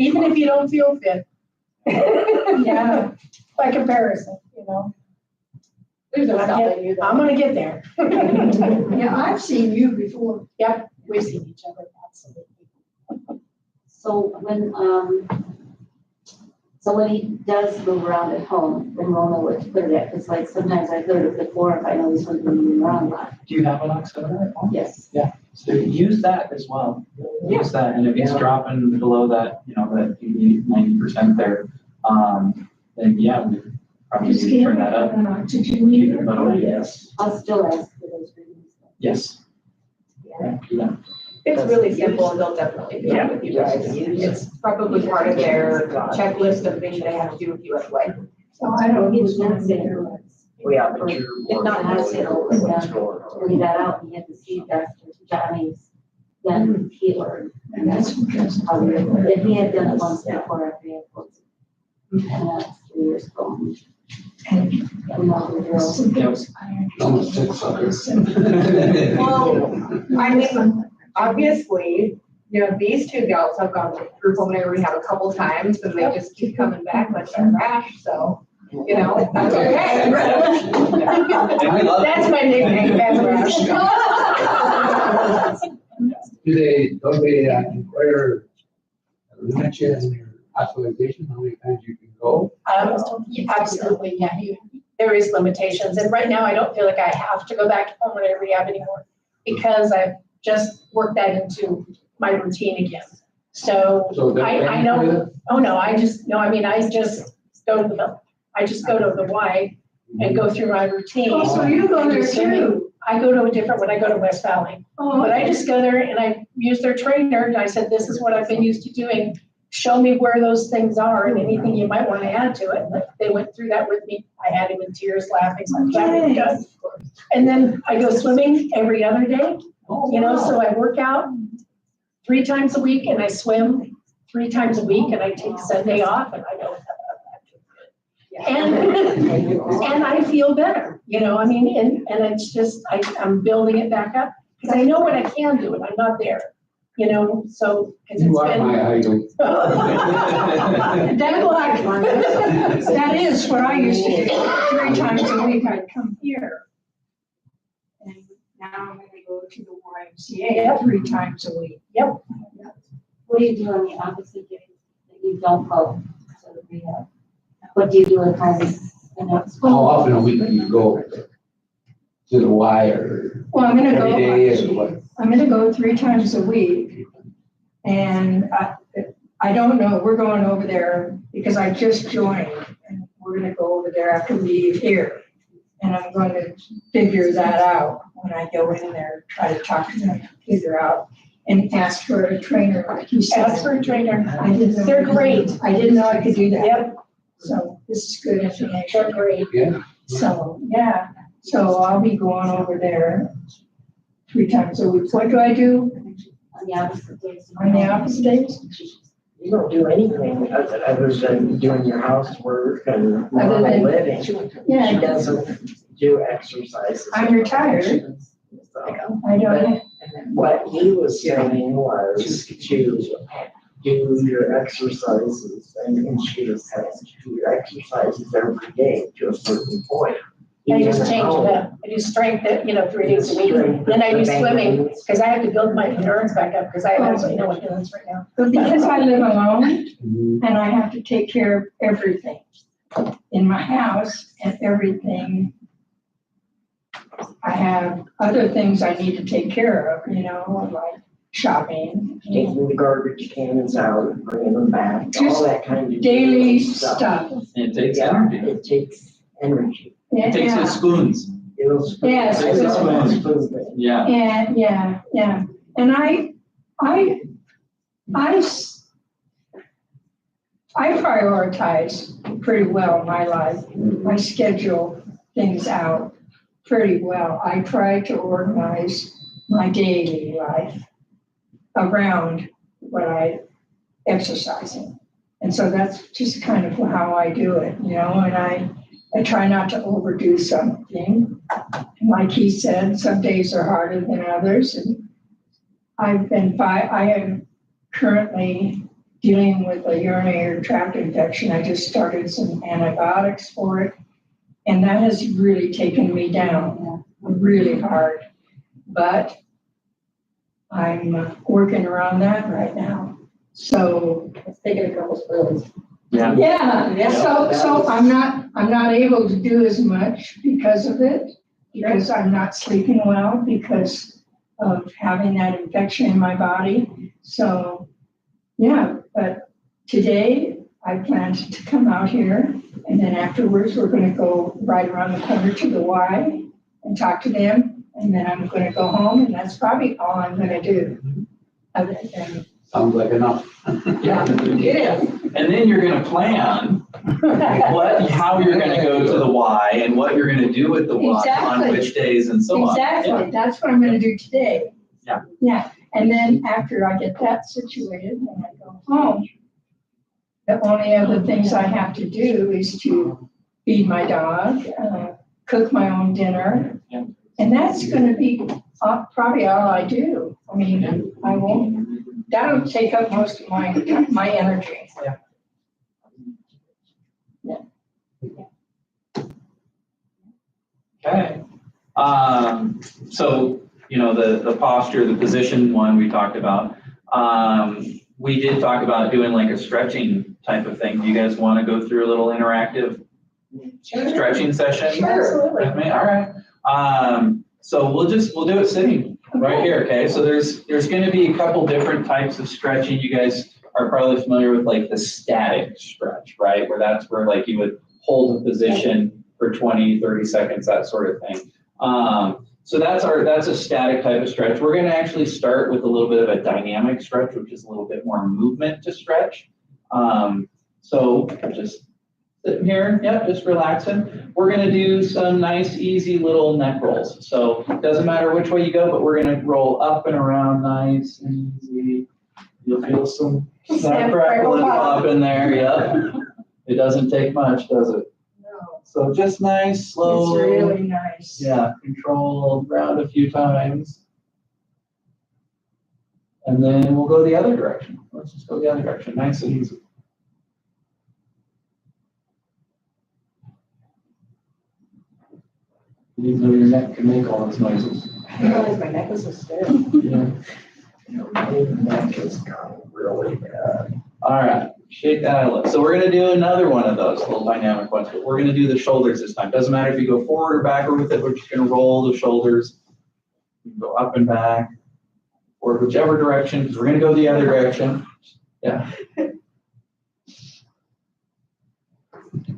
Even if you don't feel fit. Yeah, by comparison, There's no stopping you. I'm gonna get there. Yeah, I've seen you before. Yep, we've seen each other, absolutely. So when he does move around at home, then we'll know where to put it at, because like sometimes I put it before if I know he's going to move around a lot. Do you have an oximeter at home? Yes. So use that as well. Use that, and if he's dropping below that, that 80-90% there, then yeah, we probably need to turn that up. Oxygen meter. Yes. I'll still ask for those readings. Yes. Yeah. Do that. It's really simple and they'll definitely do it with you guys. It's probably part of their checklist of things they have to do with you anyway. So I don't He need was to gonna say, Yeah, but you're. if not, I said, read that out, and he had to see that Johnny's then healer. And that's because. And he had done it once before after he had booked it. And that's 3 years ago. And now we're doing- I'm a sick sucker. Well, I mean, obviously, these 2 gals have gone through pulmonary rehab a couple times and they just keep coming back like a rash, so, that's okay. That's my nickname, Bad Rash. Don't they require a limit in your hospitalization, how many times you can go? Absolutely, yeah, there is limitations, and right now I don't feel like I have to go back to pulmonary rehab anymore because I've just worked that into my routine again. So I know, I just go to the Y and go through my routine. Oh, so you go there too? I go to a different one, I go to West Valley. Oh, But I just go there and I use their trainer and I said, this is what I've been used to doing. Show me where those things are and anything you might want to add to it. Like, they went through that with me. I had him in tears laughing. So I'm glad we done. And then I go swimming every other day, so I work out 3 times a week and I swim 3 times a week and I take Sunday off and I don't and I feel better, and it's just, I'm building it back up because I know what I can do and I'm not there, so. 'cause You it's are been- my idol. That is what I used to do. 3 times a week I'd come here. And now I'm gonna go to the YMCA 3 times a week. What do you do on the opposite days that you don't go to the rehab? What do you do at times? How often a week do you go to the Y or Well, I'm gonna every day or what? go, I'm gonna go 3 times a week. And I don't know, we're going over there because I just joined. And we're gonna go over there after we leave here. And I'm going to figure that out when I go in there, try to talk to them, figure out, and ask for a trainer, like you said. Ask for a trainer. I didn't know. They're great. I didn't know I could do that. Yep, So this is good information. they're great. Yeah. So, yeah, so I'll be going over there 3 times a week. What do I do On the opposite days. on the opposite days? You don't do anything other than doing your housework and normal than- living. She Yeah. doesn't do exercises. I'm retired. I don't, What he was saying was to do your exercises, and she was saying to do your exercises every day to a certain point. I just change it up. I do strength, 3 days a week. Then I do swimming, because I have to build my endurance back up, because I have absolutely no endurance right now. but because I live alone and I have to take care of everything in my house and everything. I have other things I need to take care of, like shopping, Taking the garbage cans out and bringing them back, all Just that kind of. daily stuff. It takes Yeah, energy. it takes energy. It takes Yeah. his spoons. Yes. Takes his spoons. Yeah. And, yeah. And I prioritize pretty well my life. I schedule things out pretty well. I try to organize my daily life around what I exercising. And so that's just kind of how I do it, and I try not to overdo something. Like he said, some days are harder than others, and I am currently dealing with a urinary tract infection. I just started some antibiotics for it, and that has really taken me down really hard. But I'm working around that right now. So It's taking a couple spoons. Yeah. yeah, so I'm not able to do as much because of it, because I'm not sleeping well because of having that infection in my body. So, yeah, but today I planned to come out here, and then afterwards we're gonna go right around the corner to the Y and talk to them, and then I'm gonna go home, and that's probably all I'm gonna do. Other than, Sounds like enough. Yeah. yeah. And then you're gonna plan how you're gonna go to the Y and what you're gonna do with the Y on Exactly. which days and so on. Exactly, that's what I'm gonna do today. Yeah. Yeah, and then after I get that situated, when I go home, the only other things I have to do is to feed my dog, cook my own dinner. Yeah. And that's gonna be probably all I do. I mean, I won't, that'll take up most of my energy. Okay. So, the posture, the position one we talked about. We did talk about doing like a stretching type of thing. Do you guys want to go through a little interactive stretching session? Absolutely. With me? All right. So we'll do it sitting right here, okay? So there's gonna be a couple different types of stretching. You guys are probably familiar with like the static stretch, right? Where like you would hold a position for 20, 30 seconds, that sort of thing. So that's a static type of stretch. We're gonna actually start with a little bit of a dynamic stretch, which is a little bit more movement to stretch. So just sitting here, yep, just relaxing. We're gonna do some nice, easy little neck rolls. So it doesn't matter which way you go, but we're gonna roll up and around nice and easy. You'll feel some snap, crackle, and pop in there, yep. It doesn't take much, does it? No, So just nice, slow. it's really nice. Yeah, control around a few times. And then we'll go the other direction. Let's just go the other direction, nice and easy. Even though your neck can make all those noises. I didn't realize my neck was so stiff. Yeah. My neck is gone really bad. All right, shake that out a little. So we're gonna do another one of those little dynamic ones, but we're gonna do the shoulders this time. Doesn't matter if you go forward or backward with it, we're just gonna roll the shoulders. You can go up and back, or whichever direction, because we're gonna go the other direction. Yeah.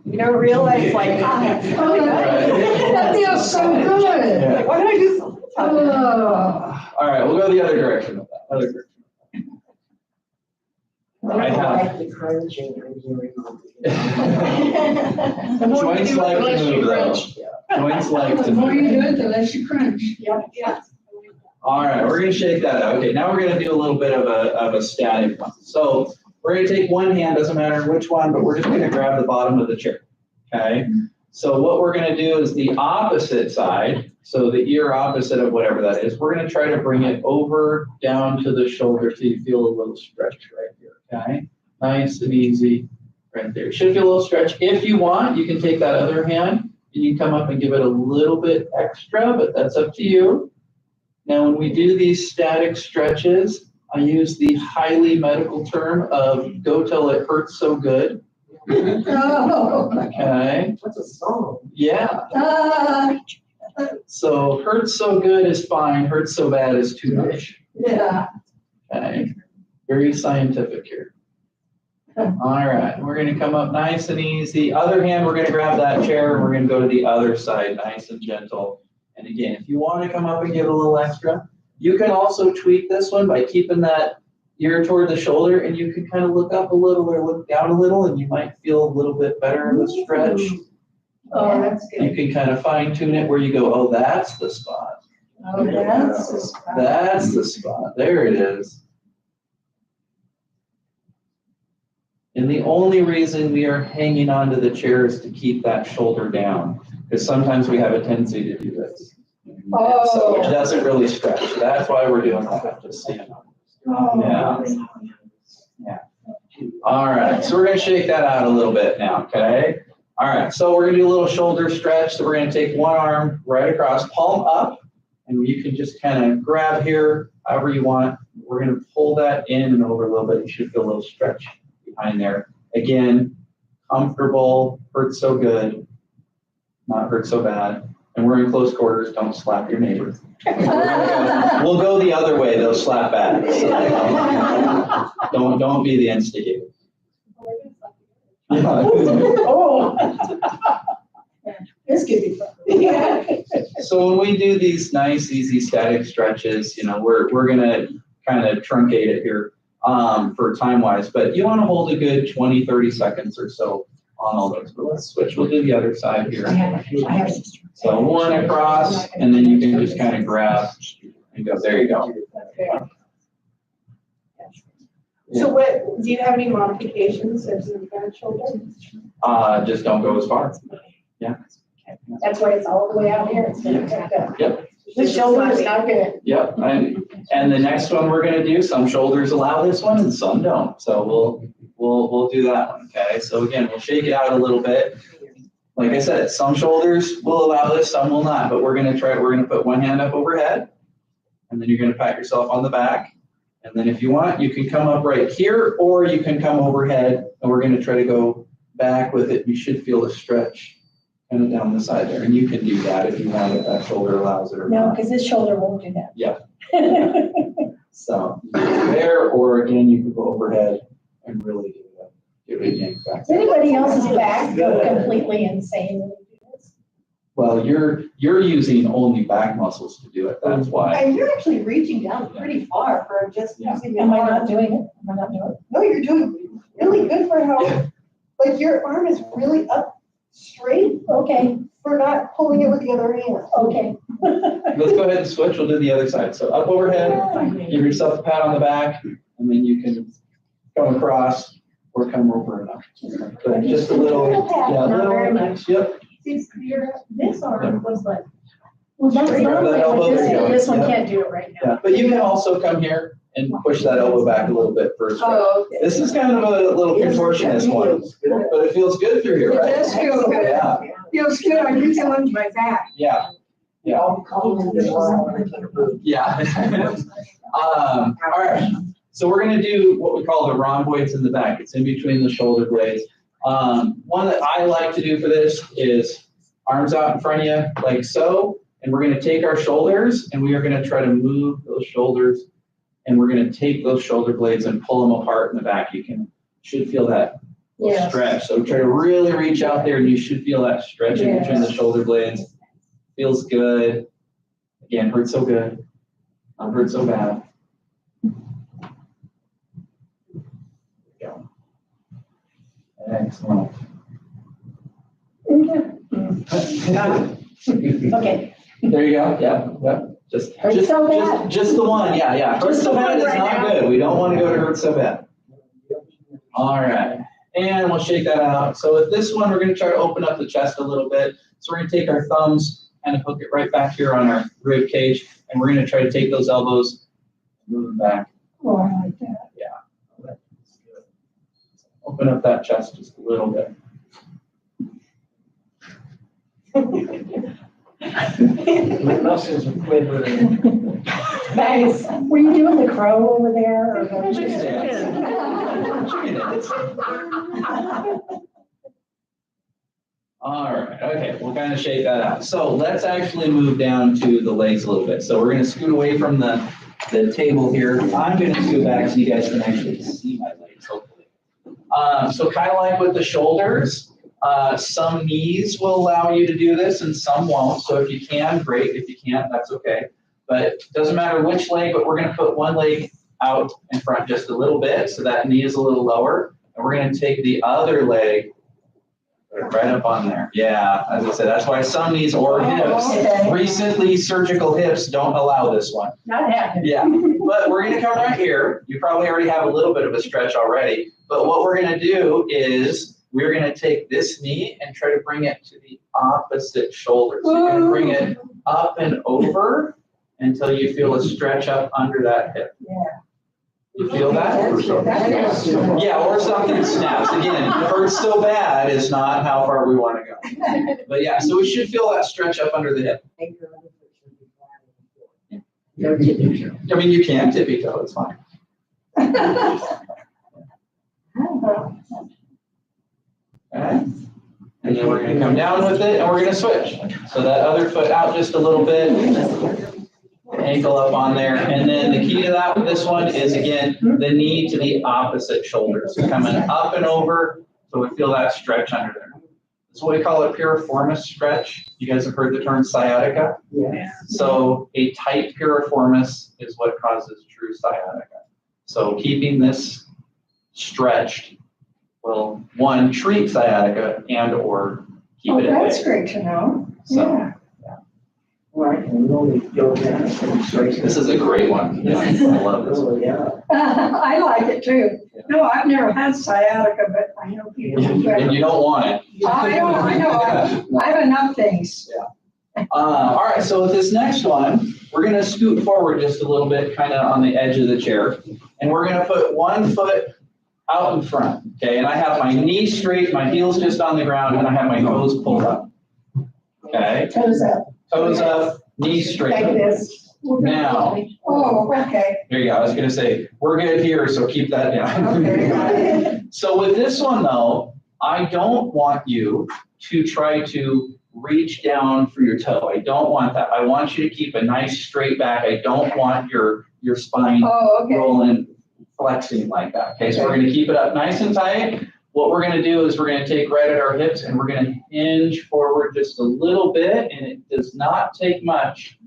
Realize like, Oh, that feels so good. Yeah. why did I just? Oh. All right, we'll go the other direction with that, other direction. I have- like the crunching I'm hearing. Joints like to move though. Joints like The to more you move. do it, the less you crunch. Yeah. All right, we're gonna shake that out. Okay, now we're gonna do a little bit of a static one. So we're gonna take one hand, doesn't matter which one, but we're just gonna grab the bottom of the chair, okay? So what we're gonna do is the opposite side, so the ear opposite of whatever that is, we're gonna try to bring it over down to the shoulder so you feel a little stretch right here, okay? Nice and easy right there. You should feel a little stretch. If you want, you can take that other hand and you come up and give it a little bit extra, but that's up to you. Now, when we do these static stretches, I use the highly medical term of go till it hurts so good. Oh. Okay, What's a song? yeah. So hurts so good is fine, hurts so bad is too much. Yeah. Okay, very scientific here. All right, we're gonna come up nice and easy. Other hand, we're gonna grab that chair and we're gonna go to the other side, nice and gentle. And again, if you wanna come up and give it a little extra, you can also tweak this one by keeping that ear toward the shoulder, and you can kind of look up a little or look down a little, and you might feel a little bit better of a stretch. Oh, that's You good. can kind of fine tune it where you go, oh, that's the spot. Oh, that's a spot. That's the spot. There it is. And the only reason we are hanging onto the chair is to keep that shoulder down, because sometimes we have a tendency to do this. So it doesn't really stretch. That's why we're doing that, just so you know. Yeah. Yeah. All right, so we're gonna shake that out a little bit now, okay? All right, so we're gonna do a little shoulder stretch. So we're gonna take one arm right across, palm up, and you can just kind of grab here, however you want. We're gonna pull that in and over a little bit. You should feel a little stretch behind there. Again, comfortable, hurts so good, not hurt so bad. And we're in close quarters, don't slap your neighbor. We'll go the other way, they'll slap back. So don't be the instigator. Oh. This could be fun. So when we do these nice, easy static stretches, you know, we're gonna kind of truncate it here for time-wise, but you wanna hold a good 20, 30 seconds or so on all those. But let's switch, we'll do the other side here. So one across, and then you can just kind of grab and go, there you go. So what, do you have any modifications as a bad shoulder? Just don't go as far. Yeah. That's why it's all the way out here. It's gonna protect that. Yep. This shoulder is not good. Yep, and the next one we're gonna do, some shoulders allow this one and some don't. So we'll do that one, okay? So again, we'll shake it out a little bit. Like I said, some shoulders will allow this, some will not, but we're gonna put one hand up overhead, and then you're gonna pat yourself on the back. And then if you want, you can come up right here, or you can come overhead, and we're gonna try to go back with it. You should feel a stretch kind of down the side there, and you can do that if you want, if that shoulder allows it or No, not. because this shoulder won't do that. Yeah. So there, or again, you can go overhead and really give it a yank back. Is anybody else's back go completely insane when you do this? Well, you're using only back muscles to do it, that's why. And you're actually reaching down pretty far for just Yeah. using your Am I not arm. doing it? Am I not doing it? No, you're doing really good for how, like your arm is really up straight Okay, for not pulling it with the other hand. okay. Let's go ahead and switch, we'll do the other side. So up overhead, give yourself a pat on the back, and then you can come across or come over and up. But just a little, yeah, a Not very little, much. yep. This arm was like, Well, that's Grab that lovely, elbow, but there you go. this one Yep. can't do it right now. Yeah, but you can also come here and push that elbow back a little bit first. oh, okay. This is kind of a little contortionist one, but it feels good through here, It right? does feel good. Yeah, Feels good, I can feel it in my back. yeah, yeah, yeah. All right, so we're gonna do what we call the rhomboids in the back. It's in between the shoulder blades. One that I like to do for this is arms out in front of you like so, and we're gonna take our shoulders and we are gonna try to move those shoulders, and we're gonna take those shoulder blades and pull them apart in the back. You should feel that Yes. stretch. So try to really reach out there, and you should feel that stretching between the shoulder blades. Feels good. Again, hurts so good. Not hurt so bad. Go. Excellent. Okay. There you go. Yeah, yeah. Hurts so bad. Just the one. Yeah, yeah. Hurt Just so the bad one is right not now. good. We don't want to go to hurt so bad. All right. And we'll shake that out. So with this one, we're gonna try to open up the chest a little bit. So we're gonna take our thumbs and hook it right back here on our rib cage. And we're gonna try to take those elbows, move them back. Oh, I like that. Yeah. Open up that chest just a little bit. My muscles are quivering. Nice. Were you doing the crow over there? Or the- Chicken dance. Chicken dance. All right, okay, we'll kind of shake that out. So let's actually move down to the legs a little bit. So we're gonna scoot away from the table here. I'm gonna scoot back so you guys can actually see my legs, hopefully. So kind of like with the shoulders, some knees will allow you to do this and some won't. So if you can, great. If you can't, that's okay. But it doesn't matter which leg, but we're gonna put one leg out in front just a little bit, so that knee is a little lower. And we're gonna take the other leg right up on there. Yeah, as I said, that's why some knees or hips, Okay. recently surgical hips don't allow this one. Not happening. Yeah, but we're gonna come right here. You probably already have a little bit of a stretch already. But what we're gonna do is we're gonna take this knee and try to bring it to the opposite shoulder. So you're gonna bring it up and over until you feel a stretch up under that hip. Yeah. You feel that? That's- Yeah, or something snaps. Again, hurts so bad is not how far we want to go. But yeah, so we should feel that stretch up under the hip. No tippy toe. I mean, you can tippy toe, it's fine. Okay. And then we're gonna come down with it and we're gonna switch. So that other foot out just a little bit, ankle up on there. And then the key to that with this one is, again, the knee to the opposite shoulder. So coming up and over, so we feel that stretch under there. That's what we call a piriformis stretch. You guys have heard the term sciatica? Yeah. So a tight piriformis is what causes true sciatica. So keeping this stretched will, one, treat sciatica and or keep Oh, it at that's bay. great to know. So, Yeah. Well, I can really feel that. this is a great one. Yeah, I love this one. Oh, yeah. I like it too. No, I've never had sciatica, but I know people who And have. you don't want it. I know. I have enough things. All right, so with this next one, we're gonna scoot forward just a little bit, kind of on the edge of the chair. And we're gonna put one foot out in front, okay? And I have my knees straight, my heels just on the ground, and I have my toes pulled up. Okay, Toes up. toes up, knees straight. Like this. Now, Oh, okay. there you go, I was gonna say, we're good here, so keep that down. Okay. So with this one though, I don't want you to try to reach down for your toe. I don't want that. I want you to keep a nice straight back. I don't want your spine Oh, okay. rolling, flexing like that. Okay, so we're gonna keep it up nice and tight. What we're gonna do is we're gonna take right at our hips and we're gonna hinge forward just a little bit, and it does not take much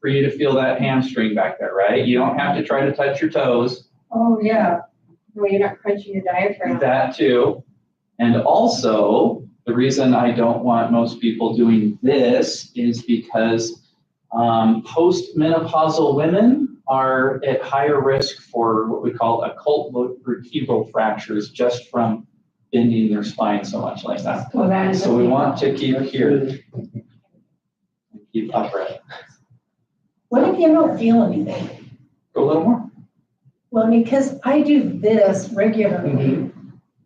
for you to feel that hamstring back there, right? You don't have to try to touch your toes. Oh, yeah. Well, you're not crunching your diaphragm. That too. And also, the reason I don't want most people doing this is because postmenopausal women are at higher risk for what we call occult vertebral fractures just from bending their spine so much like that. Well, that is. So we want to keep here, keep upright. What if you don't feel anything? Go a little more. Well, because I do this regularly.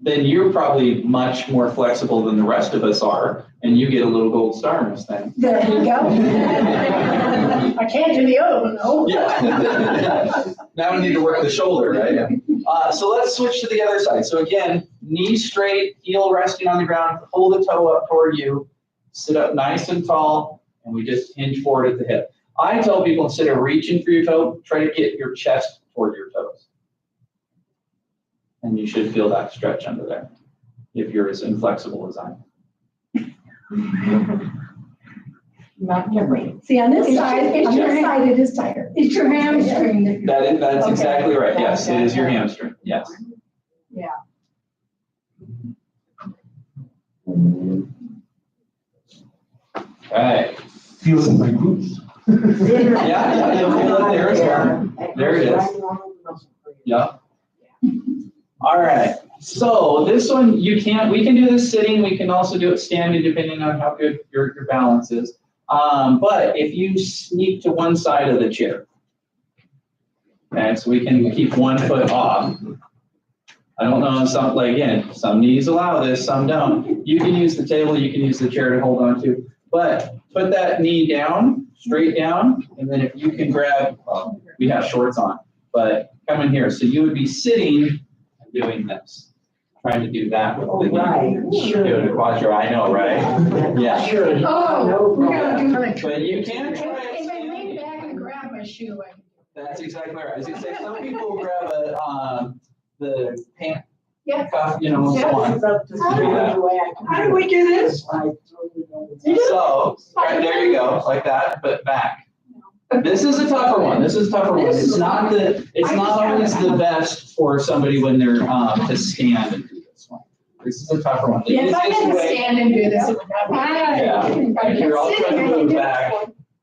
Then you're probably much more flexible than the rest of us are, and you get a little gold star in this thing. There you go. I can't do the other one though. Yeah. Now we need to work the shoulder, right? Yeah. So let's switch to the other side. So again, knees straight, heel resting on the ground, pull the toe up toward you, sit up nice and tall, and we just hinge forward at the hip. I tell people, instead of reaching for your toe, try to get your chest toward your toes. And you should feel that stretch under there, if you're as inflexible as I am. Not really. See, on this side, it is tighter. It's your hamstring that. That's Okay. exactly right. Yes, it is your hamstring. Yes. Yeah. Okay. Feel it in my glutes. Yeah, you'll feel it there as well. There it is. Yeah. All right, so this one, we can do this sitting, we can also do it standing depending on how good your balance is. But if you sneak to one side of the chair, okay, so we can keep 1 foot off. I don't know, some knees allow this, some don't. You can use the table, you can use the chair to hold on to, but put that knee down, straight down, and then if you can grab, well, we have shorts on, but come in here. So you would be sitting and doing this, trying to do that with the knee. Right, sure. Doing a quadro, I know, right? Yeah. Sure. Oh, we're gonna do it. But you can try it. If I lean back and grab my shoe, I can. That's exactly right. I was gonna say, some people grab the pant Yeah. cuff, so on. It's up to the way I can. How do we do this? I totally don't. So, right, there you go, like that, but back. This is a tougher one. It's not always the best for somebody when they're, to stand and do this one. This is a tougher one. The Yeah, if I easiest had to way- stand and do this, it would not be. Yeah, here, I'll try to move back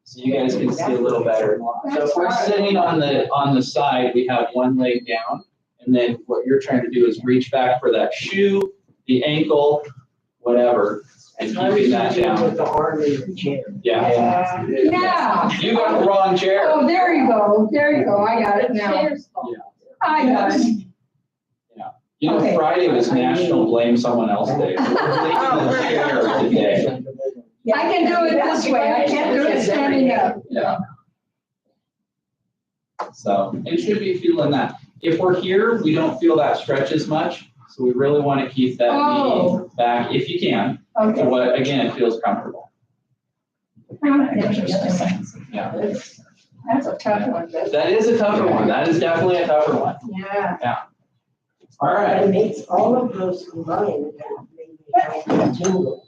so you guys can see a little better. So if we're sitting on the side, we have one leg down, and then what you're trying to do is reach back for that shoe, the ankle, whatever, and keeping that down. With the arm in the chair. Yeah. Yeah. You got the wrong chair. Oh, there you go, I got it now. I got it. Okay. Friday was National Blame Someone Else Day. We're taking the chair today. I can do it this way, I can't do it standing up. Yeah. So it should be feeling that. If we're here, we don't feel that stretch as much. So we really want to keep that knee back if you can, to Okay. what, again, feels comfortable. Yeah. That's a tough one. That is a tougher one. That is definitely a tougher one. Yeah. All right. It makes all of those combined, that made me kind of tingle.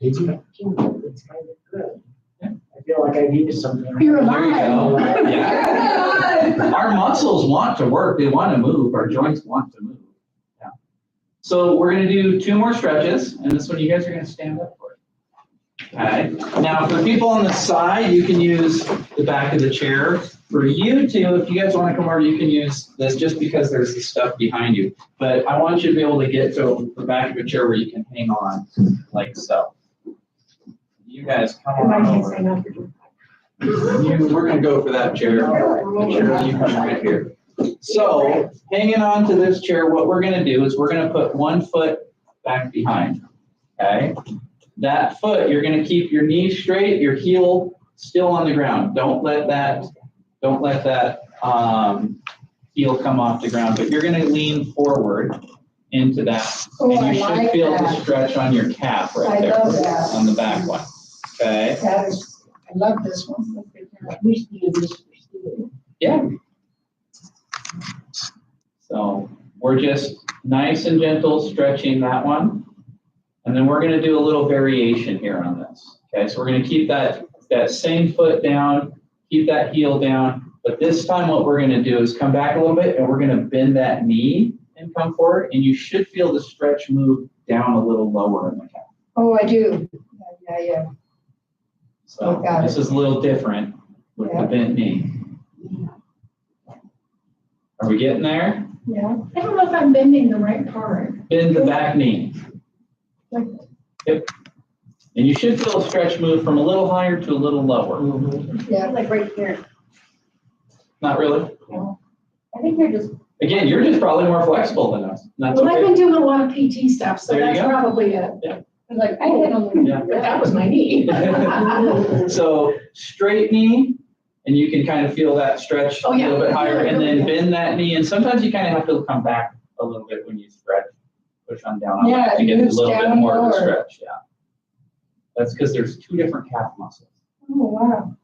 Tingle, it's kind of good. I feel like I need something. You're There you go. Yeah. Our muscles want to work. They want to move. Our joints want to move. Yeah. So we're going to do 2 more stretches, and this one you guys are going to stand up for. Okay. Now, for people on the side, you can use the back of the chair. For you two, if you guys want to come over, you can use this just because there's the stuff behind you. But I want you to be able to get to the back of a chair where you can hang on like so. You guys come on over. We're going to go for that chair. Cheryl, you come right here. So, hanging on to this chair, what we're going to do is we're going to put 1 foot back behind. Okay? That foot, you're going to keep your knee straight, your heel still on the ground. Don't let that heel come off the ground, but you're going to lean forward into that. Oh, And I you should like feel the that. stretch on your calf right I there love that. on the back one. Okay? That is, I love this one. We used to do this for students. Yeah. So we're just nice and gentle stretching that one. And then we're going to do a little variation here on this. Okay, so we're going to keep that same foot down, keep that heel down. But this time what we're going to do is come back a little bit and we're going to bend that knee and come forward. And you should feel the stretch move down a little lower in the calf. Oh, I do. Yeah. So Got it. this is a little different with the bent knee. Are we getting there? Yeah. I don't know if I'm bending the right part. Bend the back knee. Yep. And you should feel a stretch move from a little higher to a little lower. Yeah. Like right here. Not really. I think you're just. Again, you're just probably more flexible than us. That's Well, I've okay. been doing a lot of PT stuff, so There you that's go. probably it. Yeah. I'm like, oh, Yeah. but that was my knee. So straight knee, and you can kind of feel that stretch a Oh, yeah. little bit higher, and then bend that knee. And sometimes you kind of have to come back a little bit when you stretch, push on down on Yeah, that to get a moves little bit down more of the lower. stretch. Yeah. That's because there's 2 different calf muscles. Oh, wow.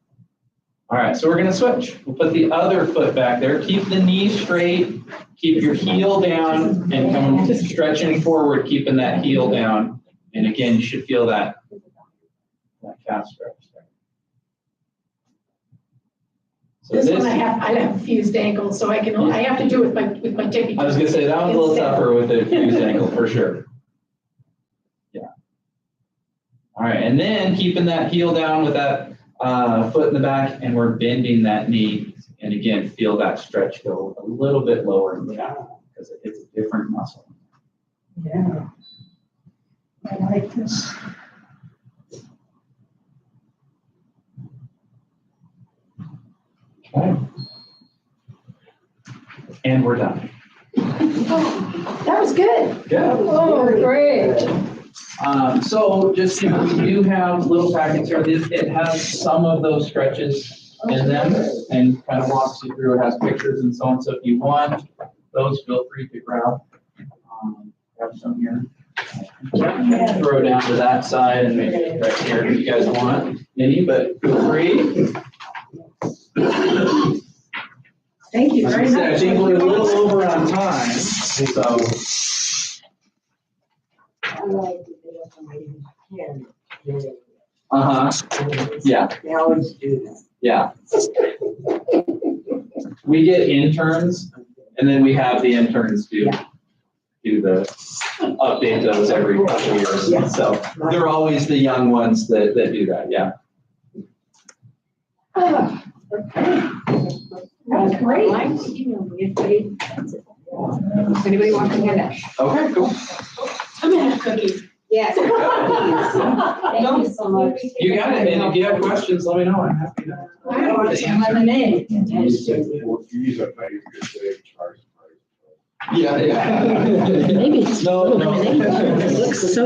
All right, so we're going to switch. We'll put the other foot back there. Keep the knee straight. Keep your heel down and come stretching forward, keeping that heel down. And again, you should feel that calf stretch there. So This one I have fused ankles, so I have to do it with my tippy. I was going to say that one's a little tougher with the fused ankle for sure. Yeah. All right, and then keeping that heel down with that foot in the back, and we're bending that knee. And again, feel that stretch go a little bit lower in the calf. because it's a different muscle. Yeah. I like this. Okay. And we're done. That was good. Good. Oh, great. So just, you know, we do have little packets here. It has some of those stretches in them and kind of walks you through. It has pictures and so on. So if you want those, feel free to grab some here. Throw down to that side and maybe right here if you guys want any, but feel free. Thank you As I very said, I much. think we're a little over on time, so. I like to be up on my hand. Yeah, They always do that. yeah. We get interns and then we have the interns do the, update those every couple of years. Yeah. So they're always the young ones that do that, yeah. That was great. Does anybody want to hand out? Okay, cool. I'm gonna have cookies. Yes. Thank you so much. You got it, and if you have questions, let me know, I'm happy to. I want some lemonade. Yeah, yeah. Maybe it's No, no. lemonade. It looks so